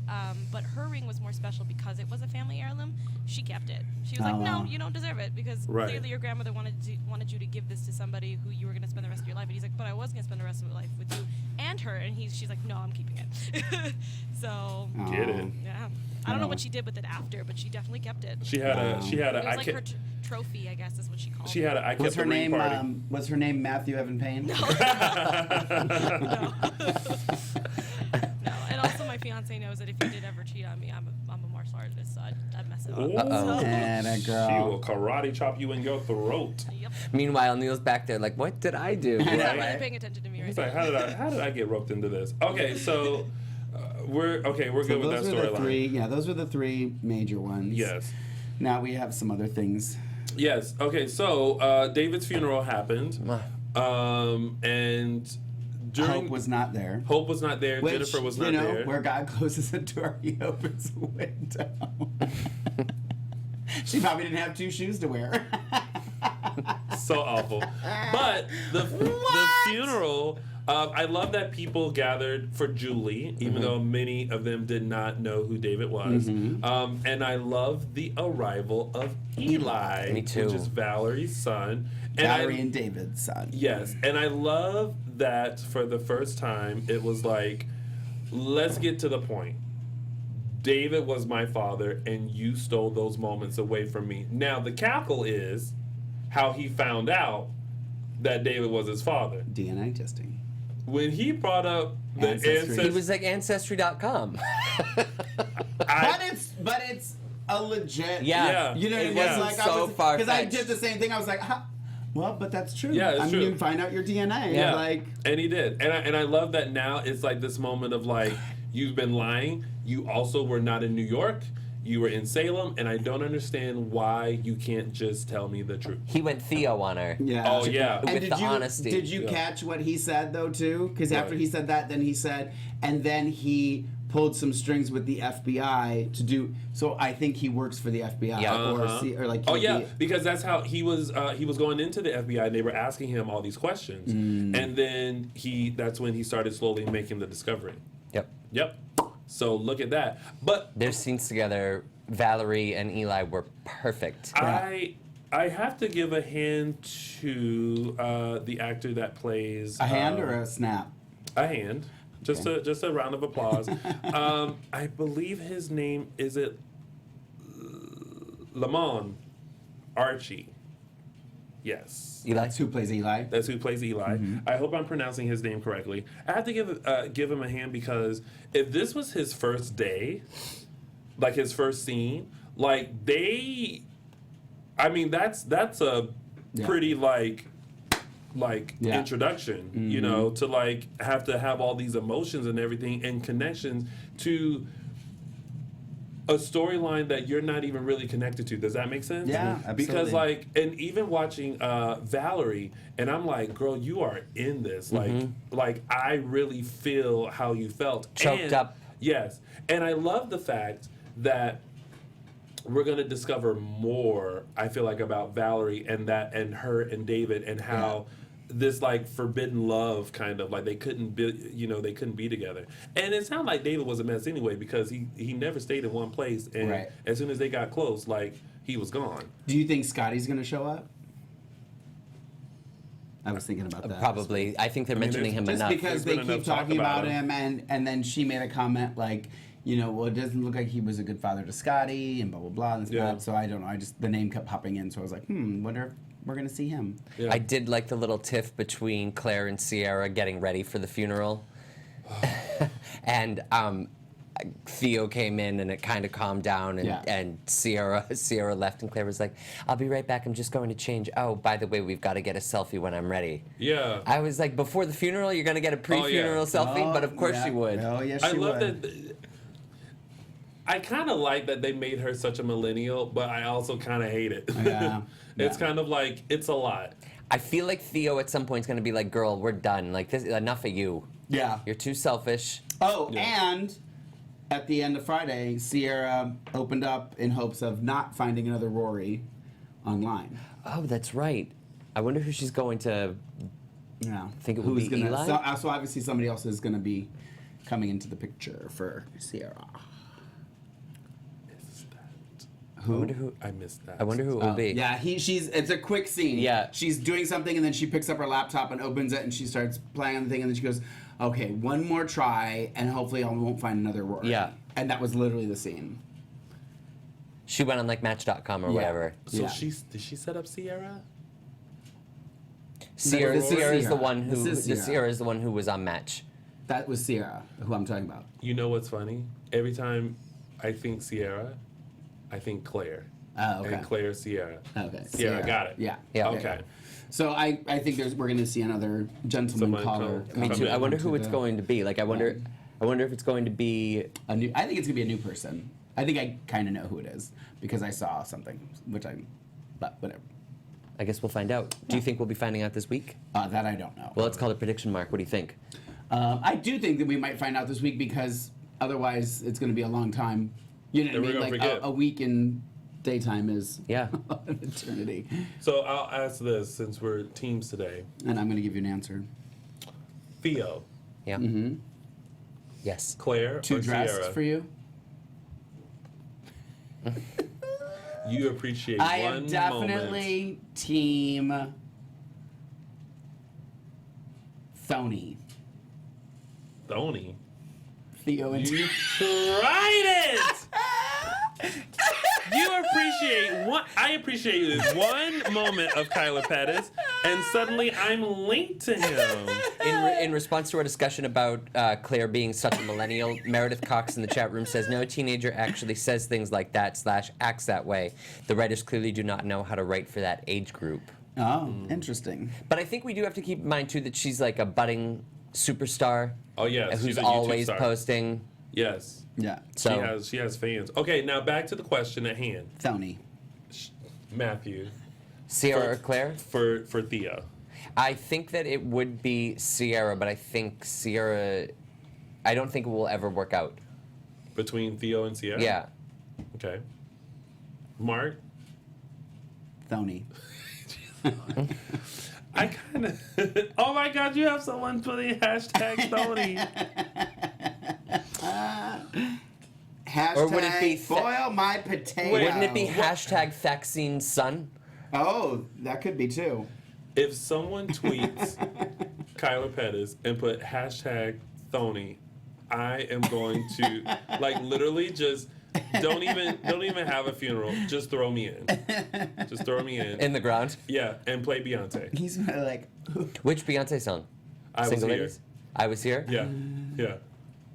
But her ring was more special because it was a family heirloom. She kept it. She was like, "No, you don't deserve it because clearly your grandmother wanted you to give this to somebody who you were going to spend the rest of your life." And he's like, "But I was going to spend the rest of my life with you and her." And she's like, "No, I'm keeping it." So Get it. yeah. I don't know what she did with it after, but she definitely kept it. She had a. It was like her trophy, I guess, is what she called She it. had a. I kept Was her the ring name party. was her name Matthew Evan Paine? No, and also my fiance knows that if he did ever cheat on me, I'm a martial artist, so I'd mess it up. Uh-oh. And a She girl. will karate chop you in your throat. Yep. Meanwhile, Neil's back there like, what did I do? He's not Right. really paying attention to me right He's now. like, how did I get roped into this? Okay, so we're good with that those were the storyline. three. Yeah, those were the three major ones. Yes. Now we have some other things. Yes. Okay. So David's funeral happened, and during Hope was not there. Hope was not there. Which, Jennifer was not there. Where God closes a door, He opens a window. She probably didn't have two shoes to wear. So awful. But the funeral. I love that people gathered for Julie, even though many of them did not know who David was. And I love the arrival of Eli, Me too. which is Valerie's son. Valerie and David's son. Yes, and I love that for the first time, it was like, let's get to the point. David was my father, and you stole those moments away from me. Now, the cackle is how he found out that David was his father. DNA testing. When he brought up the Ancestry. He was like Ancestry.com. But it's a legit. Yeah. You know what I It mean? was Like so because I far-fetched. did the same thing. I was like, huh? Well, but that's true. Yeah, it's true. You find out your DNA. Yeah, Like, and he did. And I love that now it's like this moment of like, you've been lying. You also were not in New York. You were in Salem, and I don't understand why you can't just tell me the truth. He went Theo on her. yeah. Oh, yeah. With the honesty. Did you catch what he said, though, too? Because after he said that, then he said, and then he pulled some strings with the FBI to do. So I think he works for the FBI. Yeah. Or like. Oh yeah, because that's how he was going into the FBI, and they were asking him all these questions, and then that's when he started slowly making the discovery. Yep. So look at that. But their scenes together, Valerie and Eli, were perfect. I have to give a hand to the actor that plays a hand or a snap. A hand. Just a round of applause. I believe his name is it Lamont Archie. Yes. Eli? That's who plays Eli. That's who plays Eli. I hope I'm pronouncing his name correctly. I have to give him a hand because if this was his first day, like his first scene, like that's a pretty like introduction, you know, to like have all these emotions and everything and connections to a storyline that you're not even really connected to. Does that make sense? Yeah, absolutely. Because like, and even watching Valerie, and I'm like, girl, you are in this. Like I really feel how you felt. Choked up. Yes, and I love the fact that we're gonna discover more. I feel like about Valerie and her and David and how. This like forbidden love kind of like they couldn't be together, and it sounded like David was a mess anyway because he never stayed in one place, and as soon as they got close, like he was gone. Do you think Scotty's gonna show up? I was thinking about that. Probably. I think they're mentioning him just enough. because they keep talking about him, and then she made a comment like, you know, well, it doesn't look like he was a good father to Scotty, and blah blah blah and stuff. So I don't know. The name kept popping in, so I was like, wonder if we're gonna see him. I did like the little tiff between Claire and Sierra getting ready for the funeral. And Theo came in and it kind of calmed down, and Sierra left, and Claire was like, I'll be right back, I'm just going to change. Oh, by the way, we've got to get a selfie when I'm ready. Yeah. I was like, before the funeral, you're going to get a pre-funeral selfie? But of course she would. Oh, yes, she would. I love that. I kind of like that they made her such a millennial, but I also kind of hate it. Yeah. It's kind of like, it's a lot. I feel like Theo at some point is going to be like, girl, we're done. Like, this, enough of you. Yeah. You're too selfish. Oh, and at the end of Friday, Sierra opened up in hopes of not finding another Rory online. Oh, that's right. I wonder who she's going to think it would be Eli? So obviously somebody else is going to be coming into the picture for Sierra. Who? I missed that. I wonder who it will be. Yeah, it's a quick scene. Yeah. She's doing something and then she picks up her laptop and opens it and she starts playing on the thing and then she goes, okay, one more try and hopefully I won't find another Rory. Yeah. And that was literally the scene. She went on like Match.com or whatever. So did she set up Sierra? Sierra is the one who Sierra is the one who was on Match. That was Sierra, who I'm talking about. You know what's funny? Every time I think Sierra, I think Claire. Oh, okay. And Claire Sierra. Okay. Sierra, got it. Yeah. Okay. So I think we're going to see another gentleman caller. Me too. I wonder who it's going to be. Like I wonder if it's going to be a new. I think it's going to be a new person. I think I kind of know who it is because I saw something, but whatever. I guess we'll find out. Do you think we'll be finding out this week? That I don't know. Well, let's call it prediction, Mark. What do you think? I do think that we might find out this week because otherwise it's going to be a long time. You know what I mean? Like a week in daytime is an eternity. So I'll ask this since we're teams today. And I'm going to give you an answer. Theo. Yeah. Mm-hmm. Yes. Claire Too or dressed Sierra? for you? You appreciate one moment. I am definitely team Thony. Thony? Theo and You tried it! You appreciate one. I appreciated one moment of Kyler Pettis, and suddenly I'm linked to him. In response to our discussion about Claire being such a millennial, Meredith Cox in the chat room says, no teenager actually says things like that / acts that way. The writers clearly do not know how to write for that age group. Oh, interesting. But I think we do have to keep in mind too that she's like a budding superstar. Oh yeah, who's always posting. Yes. Yeah. So she has fans. Okay, now back to the question at hand. Tony. Matthew. Sierra or Claire? For Theo. I think that it would be Sierra, but I think Sierra. I don't think it will ever work out. Between Theo and Sierra? Yeah. Okay. Mark? Tony. I kind of. Oh my God! You have someone putting hashtag Tony. Hashtag or would it be boil my potato. Wouldn't it be hashtag Vaccine Son? Oh, that could be too. If someone tweets Kyler Pettis and put hashtag Tony, I am going to like literally just don't even have a funeral. Just throw me in. Just throw me in. In the ground? Yeah, and play Beyonce. He's like, which Beyonce song? I Single Was Here. Ladies? I Was Here? Yeah, yeah,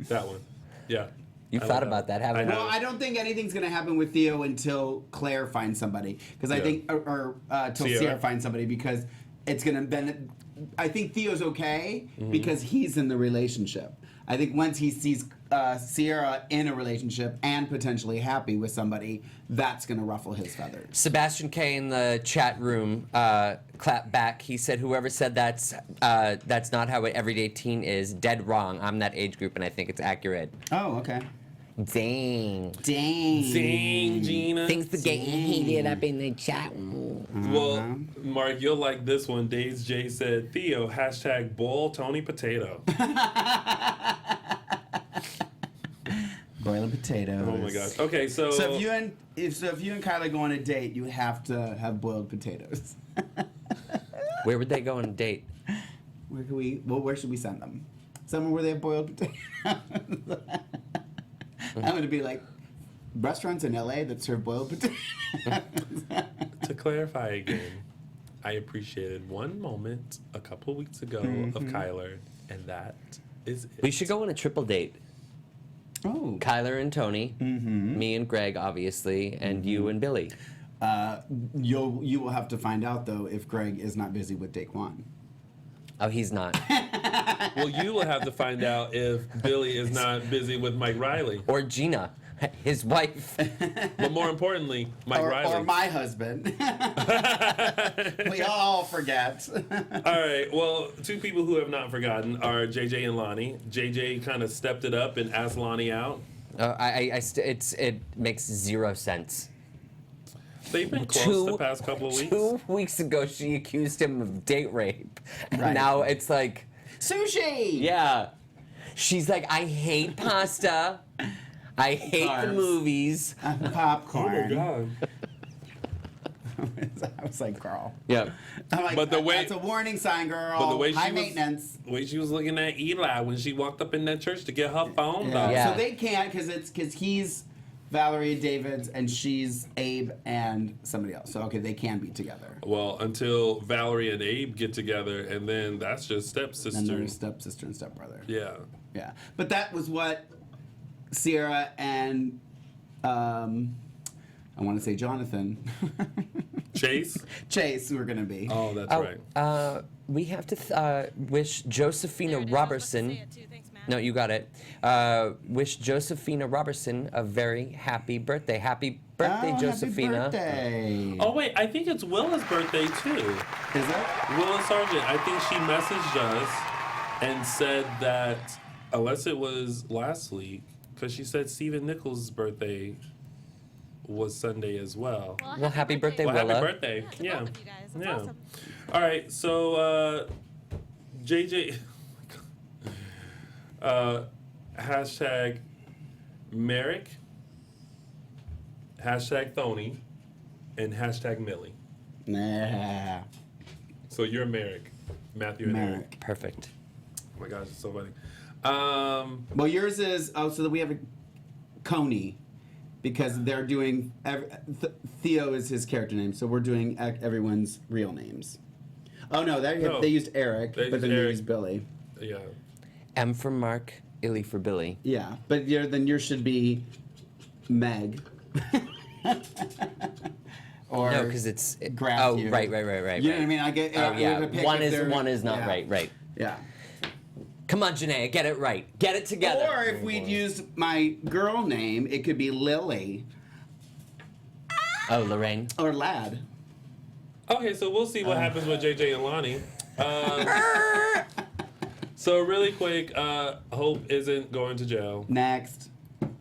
that one. Yeah. You've thought about that, haven't you? Well, I don't think anything's going to happen with Theo until Claire finds somebody. Because I think, or till Sierra finds somebody, because it's going to then. I think Theo's okay because he's in the relationship. I think once he sees Sierra in a relationship and potentially happy with somebody, that's going to ruffle his feathers. Sebastian K in the chat room clapped back. He said, "Whoever said that's not how an everyday teen is, dead wrong. I'm that age group, and I think it's accurate." Oh, okay. Dang. Dang, Gina. Things to get heated up in the chat room. Well, Mark, you'll like this one. Days J said, Theo, hashtag boil Tony potato. Boil a potato. Oh my gosh. Okay, so if you and Kyler go on a date, you have to have boiled potatoes. Where would they go on a date? Where should we send them? Somewhere where they have boiled potatoes. I'm going to be like, restaurants in LA that serve boiled potatoes. To clarify again, I appreciated one moment a couple of weeks ago of Kyler, and that is it. We should go on a triple date. Oh. Kyler and Tony, me and Greg, obviously, and you and Billy. You will have to find out, though, if Greg is not busy with Daquan. Oh, he's not. Well, you will have to find out if Billy is not busy with Mike Riley. Or Gina, his wife. But more importantly, Mike Riley. Or my husband. We all forget. All right, well, two people who have not forgotten are JJ and Lonnie. JJ kind of stepped it up and asked Lonnie out. It makes zero sense. They've been close the past couple of weeks. 2 weeks ago, she accused him of date rape. And Right. now it's like... Sushi! Yeah. She's like, I hate pasta. I hate the movies. Popcorn. Oh, my God. I was like, girl. Yeah. I'm like, But the way- that's a warning sign, girl. But the way High she maintenance. the way she was looking at Eli when she walked up in that church to get her phone, though. Yeah. So they can't because he's Valerie Davids and she's Abe and somebody else. So, okay, they can be together. Well, until Valerie and Abe get together, and then that's just stepsister. And they're stepsister and stepbrother. Yeah. Yeah. But that was what Sierra and, I want to say Jonathan. Chase were going to be. Oh, that's right. We have to wish Josephina Robertson. No, you got it. Wish Josephina Robertson a very happy birthday. Happy birthday, Josephina. Happy birthday. Oh, wait, I think it's Willa's birthday, too. Is it? Willa Sargent. I think she messaged us and said that, unless it was last week, because she said Stephen Nichols' birthday was Sunday as well. Well, happy birthday, Well, Willa. happy birthday. Yeah. To both of you guys. That's awesome. All right, so JJ, hashtag Merrick, hashtag Thony, and hashtag Millie. Nah. So you're Merrick, Matthew and Eric. Merrick. Perfect. Oh my gosh, it's so funny. Well, yours is, so that we have a Coney. Because they're doing, Theo is his character name, so we're doing everyone's real names. Oh no, they used Eric, but then they used Billy. Yeah. M for Mark, Illy for Billy. Yeah, but then yours should be Meg. or no, because it's graph oh you. right. You know what I mean? I get yeah. One is not yeah. right. Yeah. Come on, Janae, get it right. Get it together. Or if we'd used my girl name, it could be Lily. Oh, Lorraine. Or Lad. Okay, so we'll see what happens with JJ and Lonnie. So really quick, Hope isn't going to jail. Next.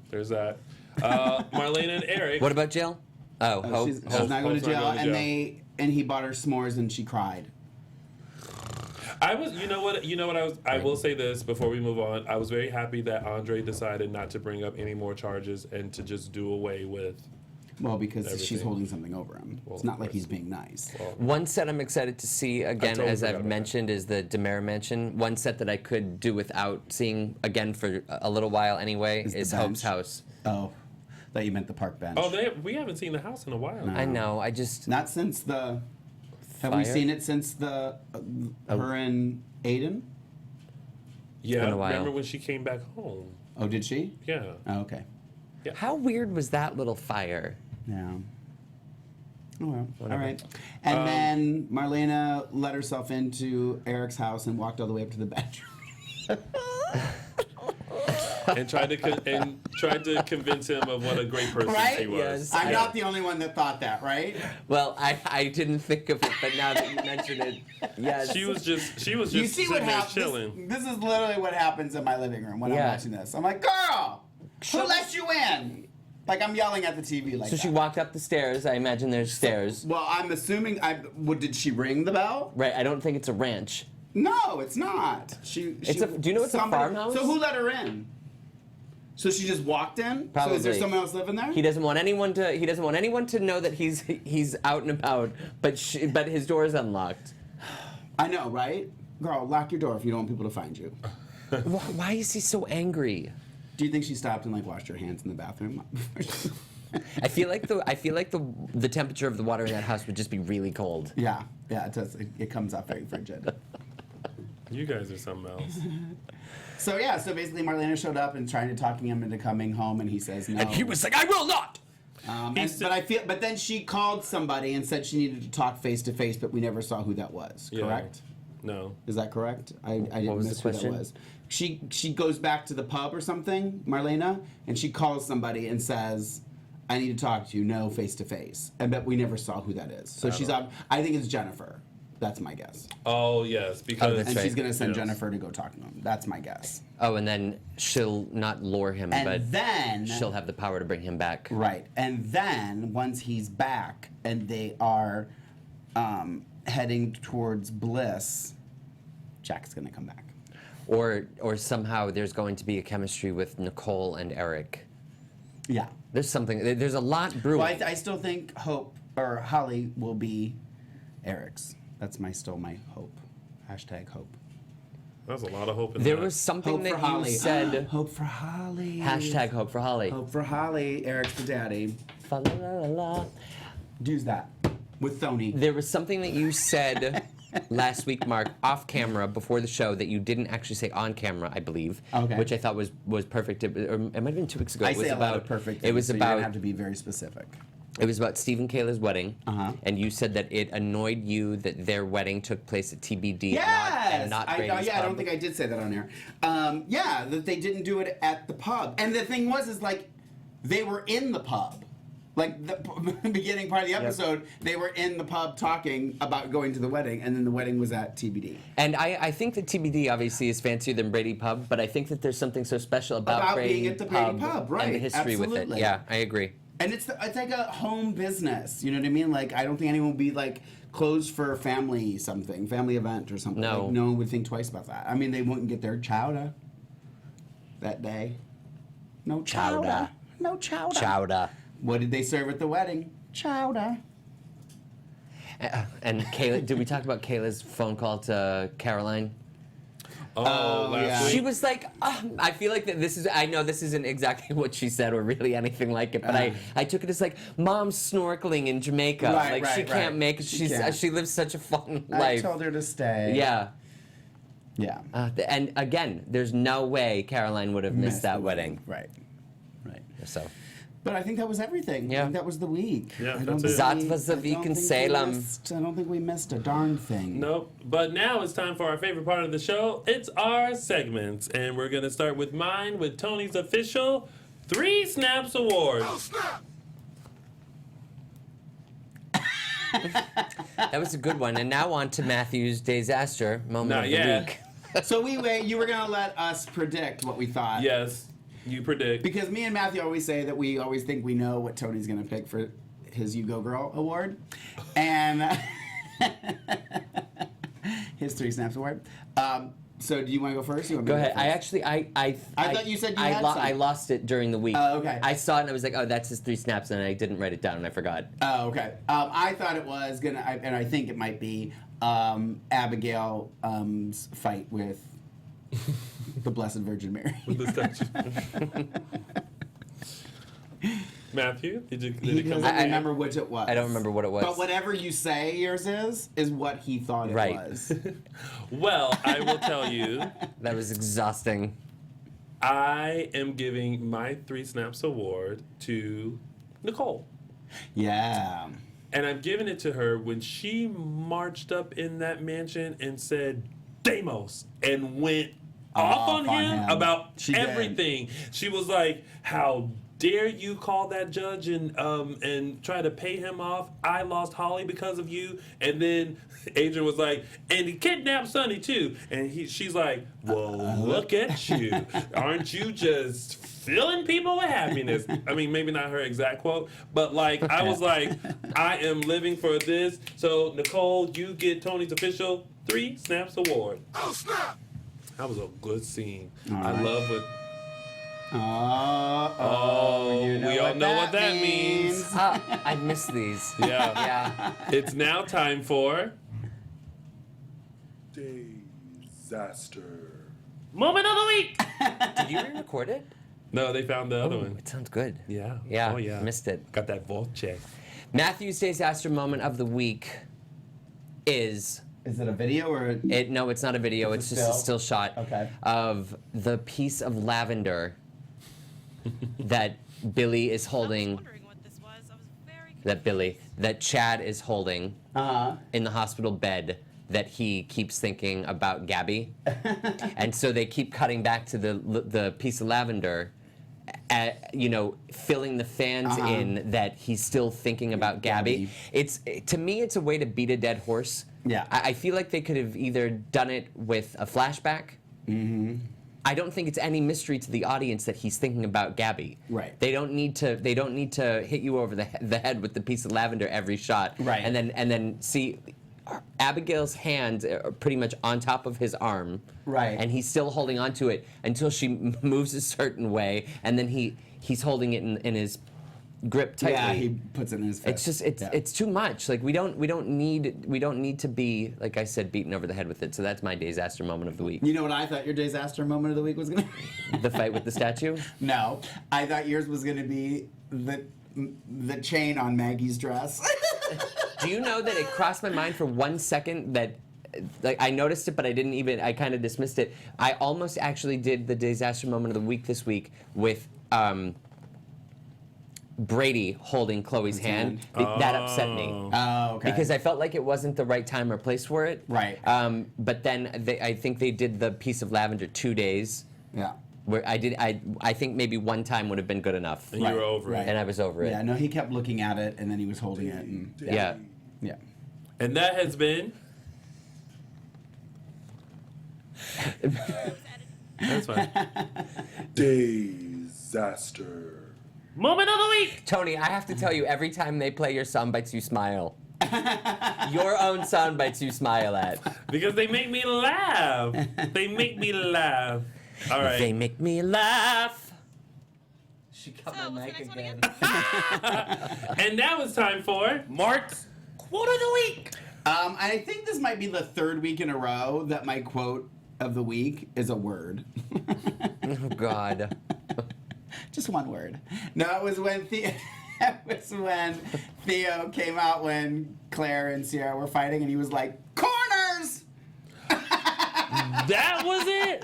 There's that. Marlena and Eric. What about jail? Oh, Hope. She's not going to jail, and he bought her s'mores and she cried. I was, you know what I will say this before we move on. I was very happy that Andre decided not to bring up any more charges and to just do away with. Well, because everything. she's holding something over him. Well, it's not like he's being nice. Well, one set I'm excited to see again, as I've mentioned, is the DeMera Mansion. One set that I could do without seeing again for a little while anyway is Hope's house. Oh, thought you meant the park bench. Oh, we haven't seen the house in a while. No. I know. I just not since the. Have we seen it since the her and Aiden? Yeah, remember when she came back home? Oh, did she? Yeah. Oh, okay. Yeah. How weird was that little fire? Yeah. Oh well. All right. And then Marlena let herself into Eric's house and walked all the way up to the bedroom. and tried to convince him of what a great person he was. Yes, I'm not the only one that thought that, right? Well, I didn't think of it, but now that you mention it, yes. She was just you see what happens? chilling. This is literally what happens in my living room when I'm watching this. I'm like, girl, who let you in? Like I'm yelling at the TV like that. So she walked up the stairs. I imagine there's stairs. Well, I'm assuming. Did she ring the bell? Right. I don't think it's a ranch. No, it's not. Do you know it's a farmhouse? So who let her in? So she just walked in. Probably. So is there someone else living there? He doesn't want anyone to know that he's out and about. But his door is unlocked. I know, right? Girl, lock your door if you don't want people to find you. Why is he so angry? Do you think she stopped and washed her hands in the bathroom? I feel like the temperature of the water in that house would just be really cold. Yeah, it does. It comes out very frigid. You guys are something else. So basically Marlena showed up and trying to talk him into coming home, and he says no. And he was like, "I will not." But then she called somebody and said she needed to talk face to face, but we never saw who that was. Correct? No. Is that correct? I didn't miss who that was. She goes back to the pub or something, Marlena, and she calls somebody and says, "I need to talk to you, no face to face." But we never saw who that is. So I think it's Jennifer. That's my guess. Oh yes, because she's gonna send Jennifer to go talk to him. That's my guess. Oh, and then she'll not lure him, but then she'll have the power to bring him back. Right, and then once he's back and they are heading towards Bliss, Jack's gonna come back. Or somehow there's going to be a chemistry with Nicole and Eric. Yeah, there's a lot brewing. Well, I still think Holly will be Eric's. That's still my hope. # hope. There's a lot of hope in there that. Was something hope that Holly. You said. Hope for Holly. # hope for Holly. Hope for Holly. Eric's the daddy. Fa la la la. Use that with Thony. There was something that you said last week, Mark, off camera before the show that you didn't actually say on camera, I believe. Okay. Which I thought was perfect. Or it might have been 2 weeks ago. I say a lot of perfect things, It was so about. You have to be very specific. It was about Steve and Kayla's wedding, and you said that it annoyed you that their wedding took place at TBD and not Brady's pub. I don't think I did say that on air. That they didn't do it at the pub. And the thing is like, they were in the pub. Like, the beginning part of the episode, they were in the pub talking about going to the wedding, and then the wedding was at TBD. And I think that TBD obviously is fancier than Brady Pub, but I think that there's something so special about Brady being at the Brady Pub, right? And the history with it. Yeah, I agree. And it's like a home business, you know what I mean? Like, I don't think anyone would be like closed for a family event or something. No. Like, no one would think twice about that. I mean, they wouldn't get their chowder that day. No chowder. No chowder. Chowder. What did they serve at the wedding? Chowder. And Kayla, did we talk about Kayla's phone call to Caroline? Oh, last week. She was like, I feel like that I know this isn't exactly what she said or really anything like it, but I took it as like, Mom's snorkeling in Jamaica. She can't make it. She lives such a fun life. I told her to stay. Yeah. Yeah. And again, there's no way Caroline would have missed that wedding. Right. So. But I think that was everything. Yeah. I think that was the week. Yeah, I that's it. That was the week in Salem. I don't think we missed a darn thing. Nope. But now it's time for our favorite part of the show. It's our segments. And we're going to start with mine with Tony's official 3 Snaps Award. Oh, snap! That was a good one. And now on to Matthew's disaster moment Not of yet. the week. So you were going to let us predict what we thought. Yes, you predict. Because me and Matthew always say that we always think we know what Tony's going to pick for his You Go Girl award. And his 3 Snaps Award. So do you want to go first? You want me Go to ahead. first? I actually, I thought you said you had some. I lost it during the week. Oh, okay. I saw it and I was like, oh, that's his 3 snaps, and I didn't write it down and I forgot. Oh, okay. I thought it was gonna, and I think it might be Abigail's fight with the Blessed Virgin Mary. The statue. Matthew, did He it come doesn't up? remember which it was. I don't remember what it was. But whatever you say yours is what he thought it was. Well, I will tell you, That was exhausting. I am giving my 3 Snaps Award to Nicole. Yeah. And I'm giving it to her when she marched up in that mansion and said, Deimos, and went off on him about She did. everything. She was like, how dare you call that judge and try to pay him off? I lost Holly because of you. And then Adrian was like, and he kidnapped Sonny too. And she's like, well, look at you. Aren't you just filling people with happiness? I mean, maybe not her exact quote, but like, I was like, I am living for this. So Nicole, you get Tony's official 3 Snaps Award. Oh, snap! That was a good scene. All I right. love it. You know we all know what that means. I missed these. Yeah. Yeah. It's now time for Disaster. Moment of the Week. Did you re-record it? No, they found the other Oh, one. it sounds good. Yeah. Yeah. Oh, yeah. Missed it. Got that voice check. Matthew's disaster moment of the week is Is it a video or? it. No, it's not a video. It's It's a just a still? still shot Okay. of the piece of lavender that Billy is I was holding. wondering what this was. I was very That Chad is holding in the hospital bed that he keeps thinking about Gabby. And so they keep cutting back to the piece of lavender, filling the fans in that he's still thinking about Gabby. To me, it's a way to beat a dead horse. Yeah. I feel like they could have either done it with a flashback. Mm-hmm. I don't think it's any mystery to the audience that he's thinking about Gabby. Right. They don't need to hit you over the head with the piece of lavender every shot. Right. And then see Abigail's hand pretty much on top of his arm. Right. And he's still holding onto it until she moves a certain way, and then he's holding it in his grip tightly. Yeah, he puts it in his fist. It's just it's too much. Like we don't need to be, like I said, beaten over the head with it. So that's my disaster moment of the week. You know what I thought your disaster moment of the week was gonna be? The fight with the statue? No, I thought yours was gonna be the chain on Maggie's dress. Do you know that it crossed my mind for 1 second that, like, I noticed it, but I kind of dismissed it. I almost actually did the disaster moment of the week this week with Brady holding Chloe's hand. That upset me. Oh, okay. Because I felt like it wasn't the right time or place for it. Right. But then I think they did the piece of lavender 2 days. Yeah. Where I think maybe one time would have been good enough. And you were over it. And I was over it. Yeah, no, he kept looking at it, and then he was holding it. And, Yeah. Yeah. And that has been. That's fine. Disaster. Moment of the Week. Tony, I have to tell you, every time they play your sound bites, you smile. Your own sound bites you smile at. Because they make me laugh. They make me laugh. All right. They make me laugh. She cut So, my what's mic the next one again. And now it's time for Mark's Quote of the Week. I think this might be the 3rd week in a row that my quote of the week is a word. Oh, God. Just one word. No, it was when Theo came out when Claire and Sierra were fighting, and he was like, "Corners!" That was it.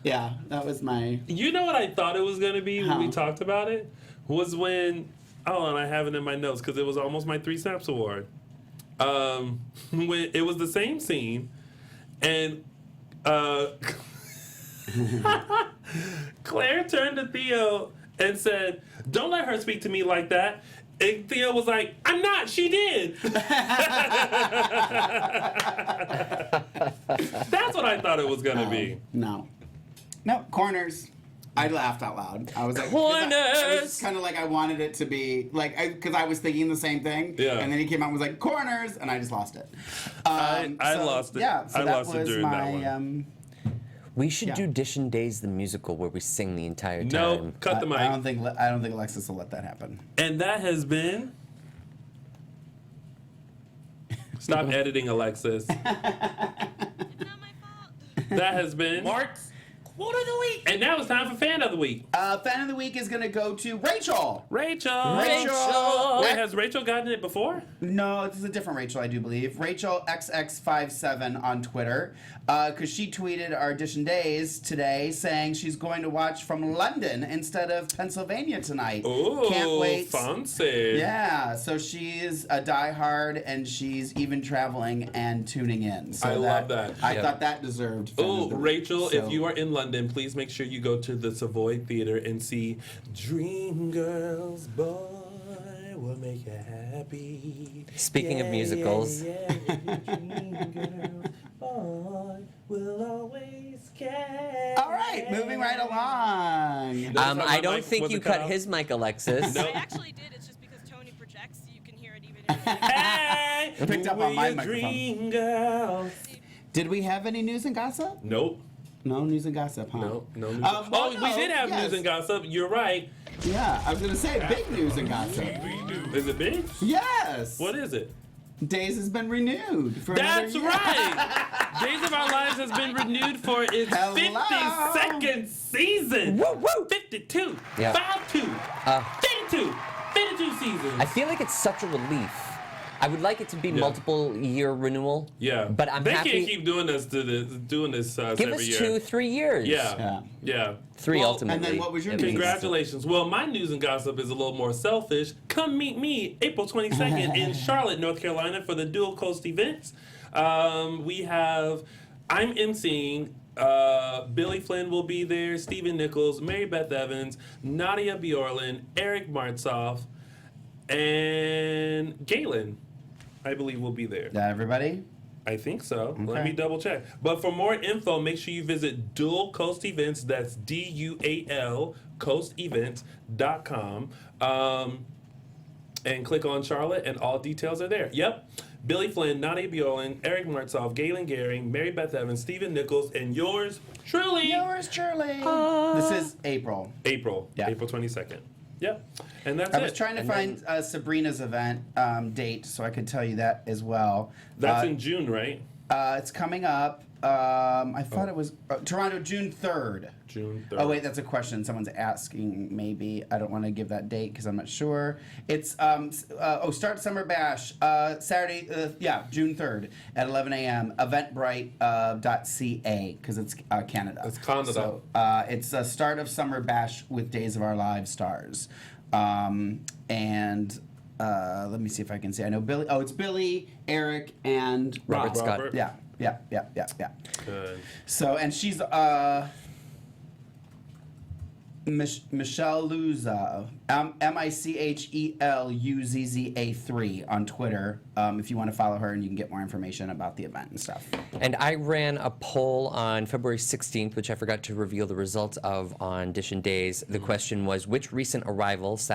Yeah, that was my... You know what I thought it was going to be when we Huh. talked about it? Was when... Oh, and I have it in my notes because it was almost my 3 Snaps award. When it was the same scene, and Claire turned to Theo and said, "Don't let her speak to me like that." And Theo was like, "I'm not. She did." That's what I thought it was gonna be. No, corners. I laughed out loud. I was like, corners. It was kind of like I wanted it to be like because I was thinking the same thing. Yeah. And then he came out and was like corners, and I just lost it. I lost it. Yeah. So I that lost it was during my, that one. We should do Dishin' Days the musical where we sing the entire time. No, cut the mic. I don't think Alexis will let that happen. And that has been. Stop editing, Alexis. It's not my fault. That has been Mark's Quote of the Week. And now it's time for Fan of the Week. Fan of the Week is going to go to Rachel. Rachel. Wait, has Rachel gotten it before? No, this is a different Rachel, I do believe. Rachel XX57 on Twitter, because she tweeted our Dishin' Days today saying she's going to watch from London instead of Pennsylvania tonight. Ooh, can't wait. Fancy. Yeah, so she's a diehard, and she's even traveling and tuning in. So I love that. I thought that deserved. Fan Oh, of the Week. Rachel, So- if you are in London, please make sure you go to the Savoy Theater and see Dreamgirls, Boy Will Make You Happy. Speaking of musicals. Dreamgirls, Boy Will Always Care. All right, moving right along. I don't think you cut his mic, Alexis. I actually did. It's just because Tony projects, so you can hear it even if you Hey, Picked up on my we're microphone. Dream girls. Did we have any news and gossip? Nope. No news and gossip, huh? No news. well, we no, did have yes. news and gossip. You're right. Yeah, I was gonna say big news and gossip. Is it big? Yes. What is it? Days has been renewed for That's another year. right. Days of Our Lives has been renewed for its Hello. 52nd season. Woo, woo. 52. Yeah. 52. 52. 52 seasons. I feel like it's such a relief. I would like it to be multiple year renewal. Yeah. But I'm they happy. can't keep doing this Give every us year. 2-3 years. Yeah. 3 Well, ultimately. And then what was your at news? least. Congratulations. Well, my news and gossip is a little more selfish. Come meet me April 22nd in Charlotte, North Carolina for the Dual Coast events. I'm emceeing. Billy Flynn will be there, Stephen Nichols, Mary Beth Evans, Nadia Bjorlin, Eric Martzoff, and Galen, I believe, will be there. That everybody? I think so. Let Okay. me double check. But for more info, make sure you visit Dual Coast Events. That's DUAL coastevents.com. And click on Charlotte, and all details are there. Yep. Billy Flynn, Nadia Bjorlin, Eric Martzoff, Galen Gehring, Mary Beth Evans, Stephen Nichols, and yours truly. Yours truly. This is April. April. Yeah. April 22nd. Yep. And that's I it. was trying to find Sabrina's event date so I could tell you that as well. That's in June, right? It's coming up. I thought it was Toronto, June 3rd. June 3rd. Oh, wait, that's a question. Someone's asking, maybe. I don't want to give that date because I'm not sure. It's, Start Summer Bash, Saturday, June 3rd at 11 a.m. Eventbrite.ca because it's Canada. It's Canada. So, it's a start of Summer Bash with Days of Our Lives stars. Let me see if I can say. I know Billy. Oh, it's Billy, Eric, and Robert Scott. Robert. Yeah. Good. So, and she's Michelle Luzza, MICHELUZZA3 on Twitter. If you want to follow her, and you can get more information about the event and stuff. And I ran a poll on February 16th, which I forgot to reveal the results of on Dishin' Days. The question was, which recent arrivals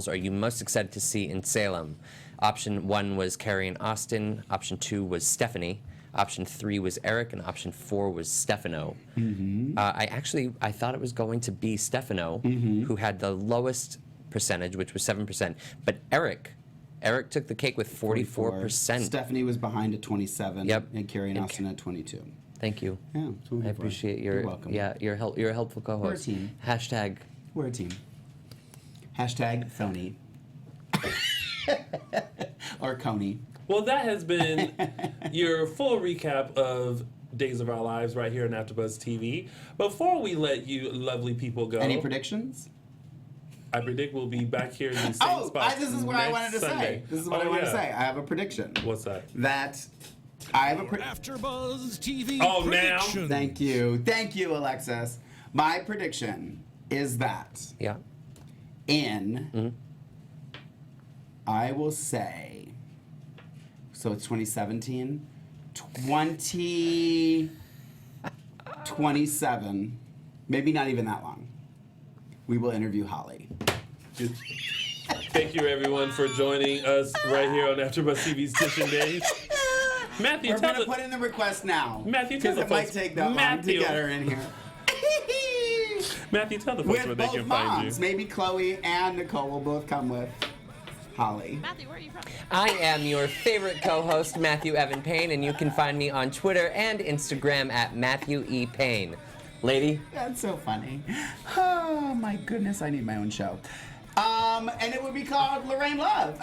are you most excited to see in Salem? Option 1 was Carrie and Austin. Option 2 was Stephanie. Option 3 was Eric, and option 4 was Stefano. I thought it was going to be Stefano, who had the lowest percentage, which was 7%. But Eric took the cake with 44%. Stephanie was behind at 27. Yep. And Carrie and Austin at 22. Thank you. Yeah, that's what we're I here for. appreciate your. You're welcome. Yeah, you're a helpful co-host. We're a team. Hashtag. We're a team. Hashtag phony. Or Coney. Well, that has been your full recap of days of our lives right here on AfterBuzz TV. Before we let you lovely people go, any predictions? I predict we'll be back here in the same spot. This is what I wanted to say. This is what I wanted to say. I have a prediction. What's that? I have a AfterBuzz TV prediction. Thank you, Alexis. My prediction is that I will say, so it's 2017, 2027, maybe not even that long, we will interview Holly. Thank you, everyone, for joining us right here on AfterBuzz TV's Edition Days. Matthew, we're going to put in the request now. Matthew, tell the folks. folks. It might take that long to get her in here. Matthew, tell the folks where they can find you. Maybe Chloe and Nicole will both come with Holly. Matthew, where are you from? I am your favorite co-host, Matthew Evan Paine, and you can find me on Twitter and Instagram at Matthew E. Paine. Lady? That's so funny. Oh, my goodness, I need my own show. And it would be called Lorraine Love.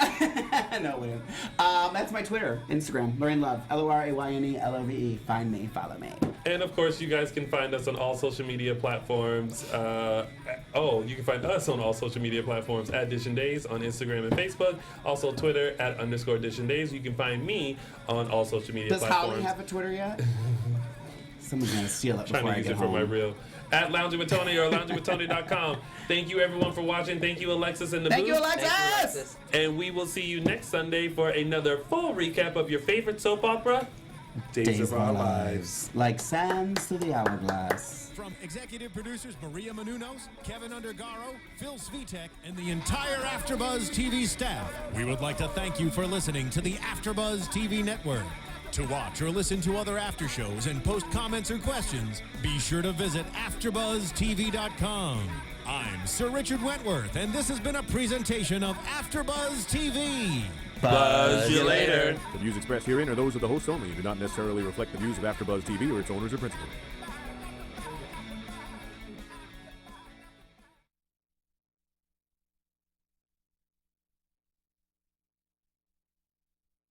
No, it wouldn't. That's my Twitter, Instagram, Lorraine Love, LORAYNELOVE. Find me, follow me. And of course, you guys can find us on all social media platforms. You can find us on all social media platforms at Edition Days on Instagram and Facebook. Also Twitter at _Edition Days. You can find me on all social media platforms. Does Holly have a Twitter yet? Someone's gonna steal it before I get home. Trying to use it for my real. At Lounging with Tony or loungingwithtony.com. Thank you, everyone, for watching. Thank you, Alexis, in the booth. Thank you, Alexis! And we will see you next Sunday for another full recap of your favorite soap opera, Days of Our Lives. Like sands to the hourglass. From executive producers Maria Menounos, Kevin Undergaro, Phil Svitek, and the entire AfterBuzz TV staff, we would like to thank you for listening to the AfterBuzz TV network. To watch or listen to other after shows and post comments or questions, be sure to visit AfterBuzzTV.com. I'm Sir Richard Wentworth, and this has been a presentation of AfterBuzz TV. Buzz you later. The views expressed herein are those of the hosts only and do not necessarily reflect the views of AfterBuzz TV or its owners or principals.